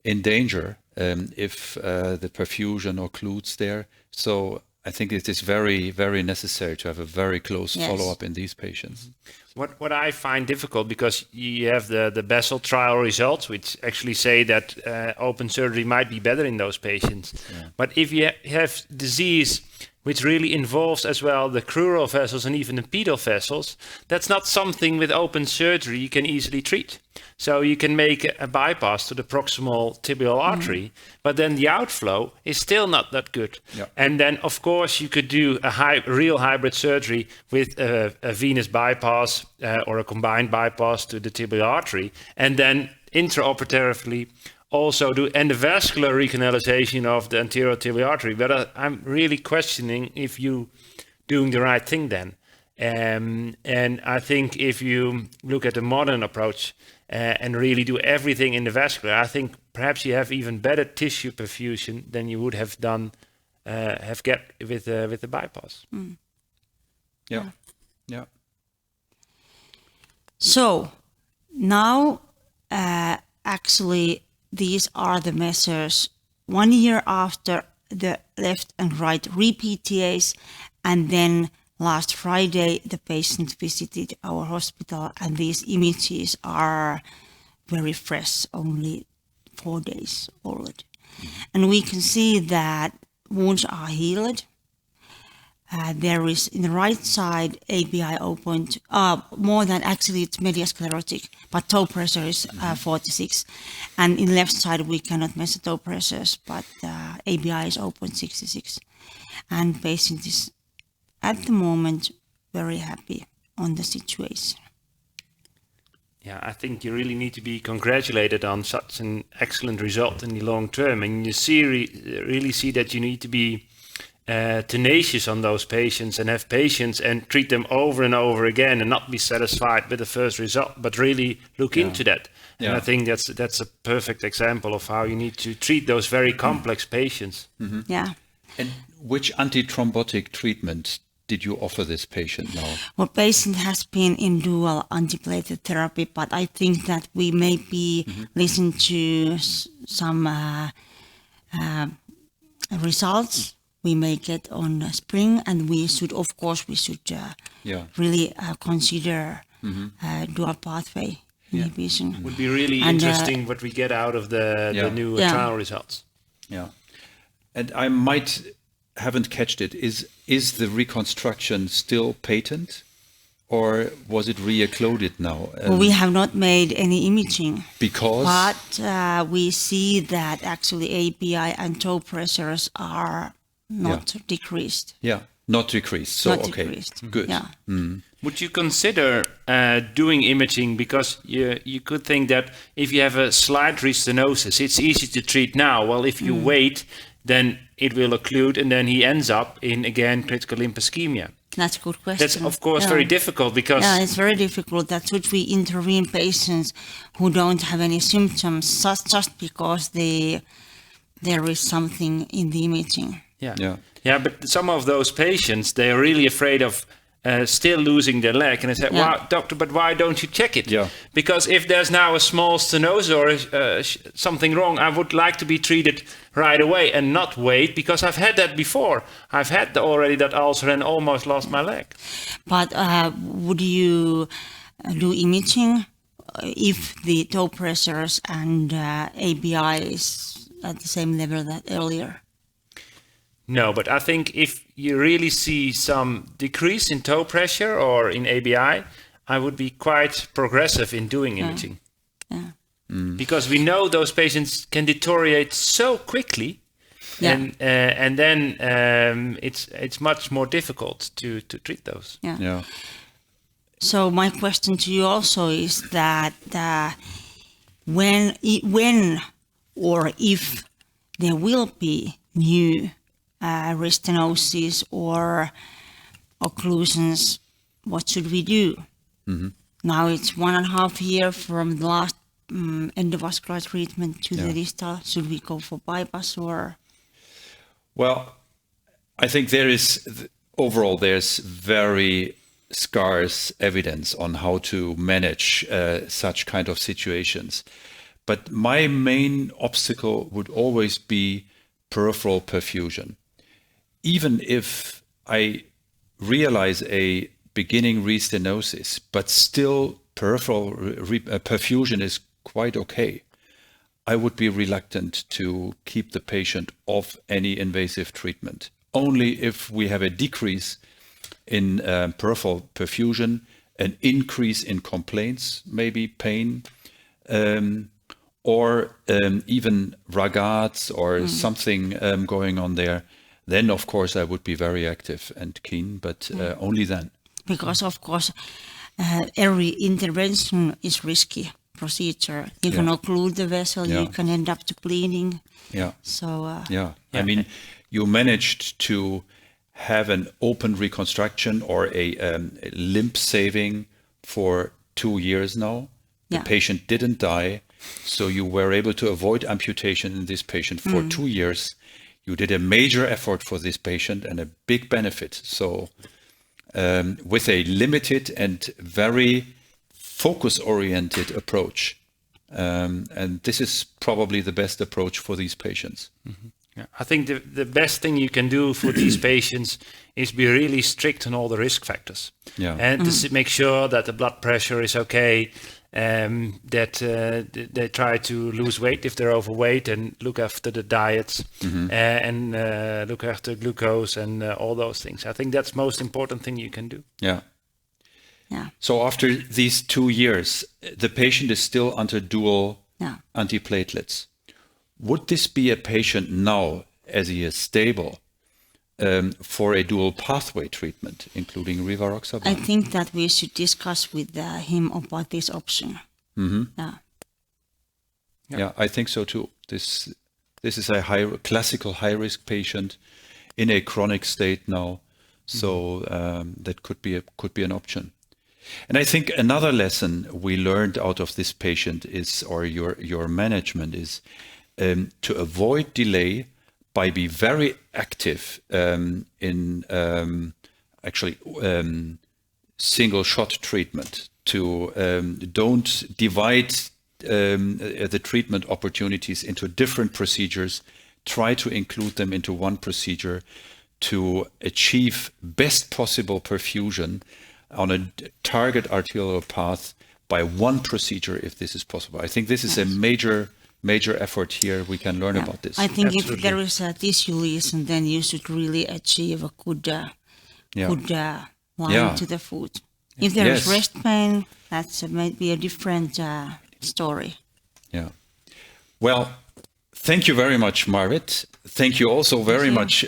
[SPEAKER 1] in danger if the perfusion occludes there. So I think it is very, very necessary to have a very close follow-up in these patients.
[SPEAKER 2] What I find difficult, because you have the Basel trial results, which actually say that open surgery might be better in those patients. But if you have disease which really involves as well the crural vessels and even the pedal vessels, that's not something with open surgery you can easily treat. So you can make a bypass to the proximal tibial artery, but then the outflow is still not that good. And then, of course, you could do a real hybrid surgery with a venous bypass or a combined bypass to the tibial artery, and then intraoperatively also do endovascular recanalization of the anterior tibial artery. But I'm really questioning if you doing the right thing then. And I think if you look at the modern approach and really do everything in the vascular, I think perhaps you have even better tissue perfusion than you would have done, get with the bypass.
[SPEAKER 3] So now, actually, these are the measures 1 year after the left and right re-PTAs, and then last Friday the patient visited our hospital, and these images are very fresh, only 4 days old. And we can see that wounds are healed. There is in the right side ABI 0. More than, actually it's mediasclerotic, but toe pressure is 46. And in left side we cannot measure toe pressures, but ABI is 0.66. And patient is at the moment very happy on the situation.
[SPEAKER 2] Yeah, I think you really need to be congratulated on such an excellent result in the long term. And you really see that you need to be tenacious on those patients and have patience and treat them over and over again and not be satisfied with the first result, but really look into that. And I think that's a perfect example of how you need to treat those very complex patients.
[SPEAKER 1] And which antithrombotic treatment did you offer this patient now?
[SPEAKER 3] Well, patient has been in dual antiplatelet therapy, but I think that we maybe listen to some results we may get on spring, and we should, of course, really consider dual pathway inhibition.
[SPEAKER 2] Would be really interesting what we get out of the new trial results.
[SPEAKER 1] Yeah. And I haven't catched it. Is the reconstruction still patent, or was it re-occluded now?
[SPEAKER 3] We have not made any imaging,
[SPEAKER 1] Because
[SPEAKER 3] but we see that actually ABI and toe pressures are not decreased.
[SPEAKER 1] yeah, not decreased. So
[SPEAKER 3] Not
[SPEAKER 1] okay,
[SPEAKER 3] decreased.
[SPEAKER 1] good.
[SPEAKER 3] Yeah.
[SPEAKER 2] Would you consider doing imaging? Because you could think that if you have a slight restenosis, it's easy to treat now. Well, if you wait, then it will occlude, and then he ends up in, again, critical limb ischemia.
[SPEAKER 3] That's a good question.
[SPEAKER 2] That's, of course, very difficult because...
[SPEAKER 3] Yeah, it's very difficult. That should we intervene patients who don't have any symptoms just because there is something in the imaging.
[SPEAKER 2] Yeah, but some of those patients, they are really afraid of still losing their leg. And I said, wow, doctor, but why don't you check it?
[SPEAKER 1] Yeah.
[SPEAKER 2] Because if there's now a small stenosis or something wrong, I would like to be treated right away and not wait, because I've had that before. I've had already that ulcer and almost lost my leg.
[SPEAKER 3] But would you do imaging if the toe pressures and ABI is at the same level that earlier?
[SPEAKER 2] No, but I think if you really see some decrease in toe pressure or in ABI, I would be quite progressive in doing imaging.
[SPEAKER 3] Yeah.
[SPEAKER 2] Because we know those patients can deteriorate so quickly, and then it's much more difficult to treat those.
[SPEAKER 1] Yeah.
[SPEAKER 3] So my question to you also is that when or if there will be new restenosis or occlusions, what should we do? Now it's 1.5 years from the last endovascular treatment to the distal. Should we go for bypass or?
[SPEAKER 1] Well, I think there's very scarce evidence on how to manage such kind of situations. But my main obstacle would always be peripheral perfusion. Even if I realize a beginning restenosis, but still peripheral perfusion is quite okay, I would be reluctant to keep the patient off any invasive treatment. Only if we have a decrease in peripheral perfusion, an increase in complaints, maybe pain, or even Ragaz or something going on there, then of course I would be very active and keen, but only then.
[SPEAKER 3] Because of course every intervention is risky procedure. You can occlude the vessel, you can end up to bleeding.
[SPEAKER 1] Yeah.
[SPEAKER 3] So
[SPEAKER 1] I mean, you managed to have an open reconstruction or a limb saving for 2 years now. The patient didn't die, so you were able to avoid amputation in this patient for 2 years. You did a major effort for this patient and a big benefit. So with a limited and very focus-oriented approach. And this is probably the best approach for these patients.
[SPEAKER 2] Yeah, I think the best thing you can do for these patients is be really strict on all the risk factors. And to make sure that the blood pressure is okay, that they try to lose weight if they're overweight and look after the diets and look after glucose and all those things. I think that's the most important thing you can do.
[SPEAKER 1] Yeah. So after these 2 years, the patient is still under dual antiplatelets. Would this be a patient now, as he is stable, for a dual pathway treatment, including rivaroxaban?
[SPEAKER 3] I think that we should discuss with him about this option.
[SPEAKER 1] Yeah, I think so too. This is a classical high-risk patient in a chronic state now, so that could be an option. And I think another lesson we learned out of this patient is, or your management is, to avoid delay by be very active in actually single shot treatment. To don't divide the treatment opportunities into different procedures. Try to include them into one procedure to achieve best possible perfusion on a target arterial path by one procedure, if this is possible. I think this is a major major effort here we can learn about this.
[SPEAKER 3] I think
[SPEAKER 2] Absolutely.
[SPEAKER 3] if there is a tissue lesion, then you should really achieve a good line to the foot. If there is
[SPEAKER 1] Yes.
[SPEAKER 3] rest pain, that's maybe a different story.
[SPEAKER 1] Yeah. Well, thank you very much, Marvit. Thank you also very much,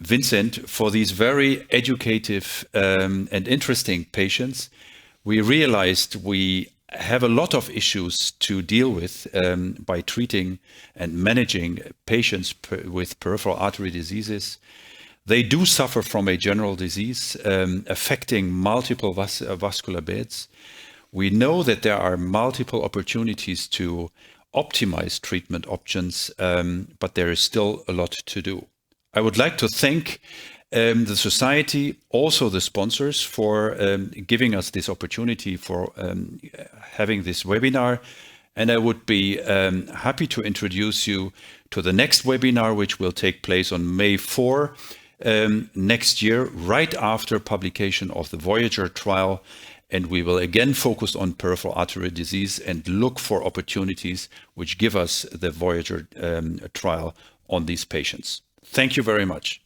[SPEAKER 1] Vincent, for these very educative and interesting patients. We realized we have a lot of issues to deal with by treating and managing patients with peripheral artery diseases. They do suffer from a general disease affecting multiple vascular beds. We know that there are multiple opportunities to optimize treatment options, but there is still a lot to do. I would like to thank the society, also the sponsors, for giving us this opportunity for having this webinar. And I would be happy to introduce you to the next webinar, which will take place on May 4 next year, right after publication of the Voyager trial. And we will again focus on peripheral artery disease and look for opportunities which give us the Voyager trial on these patients. Thank you very much.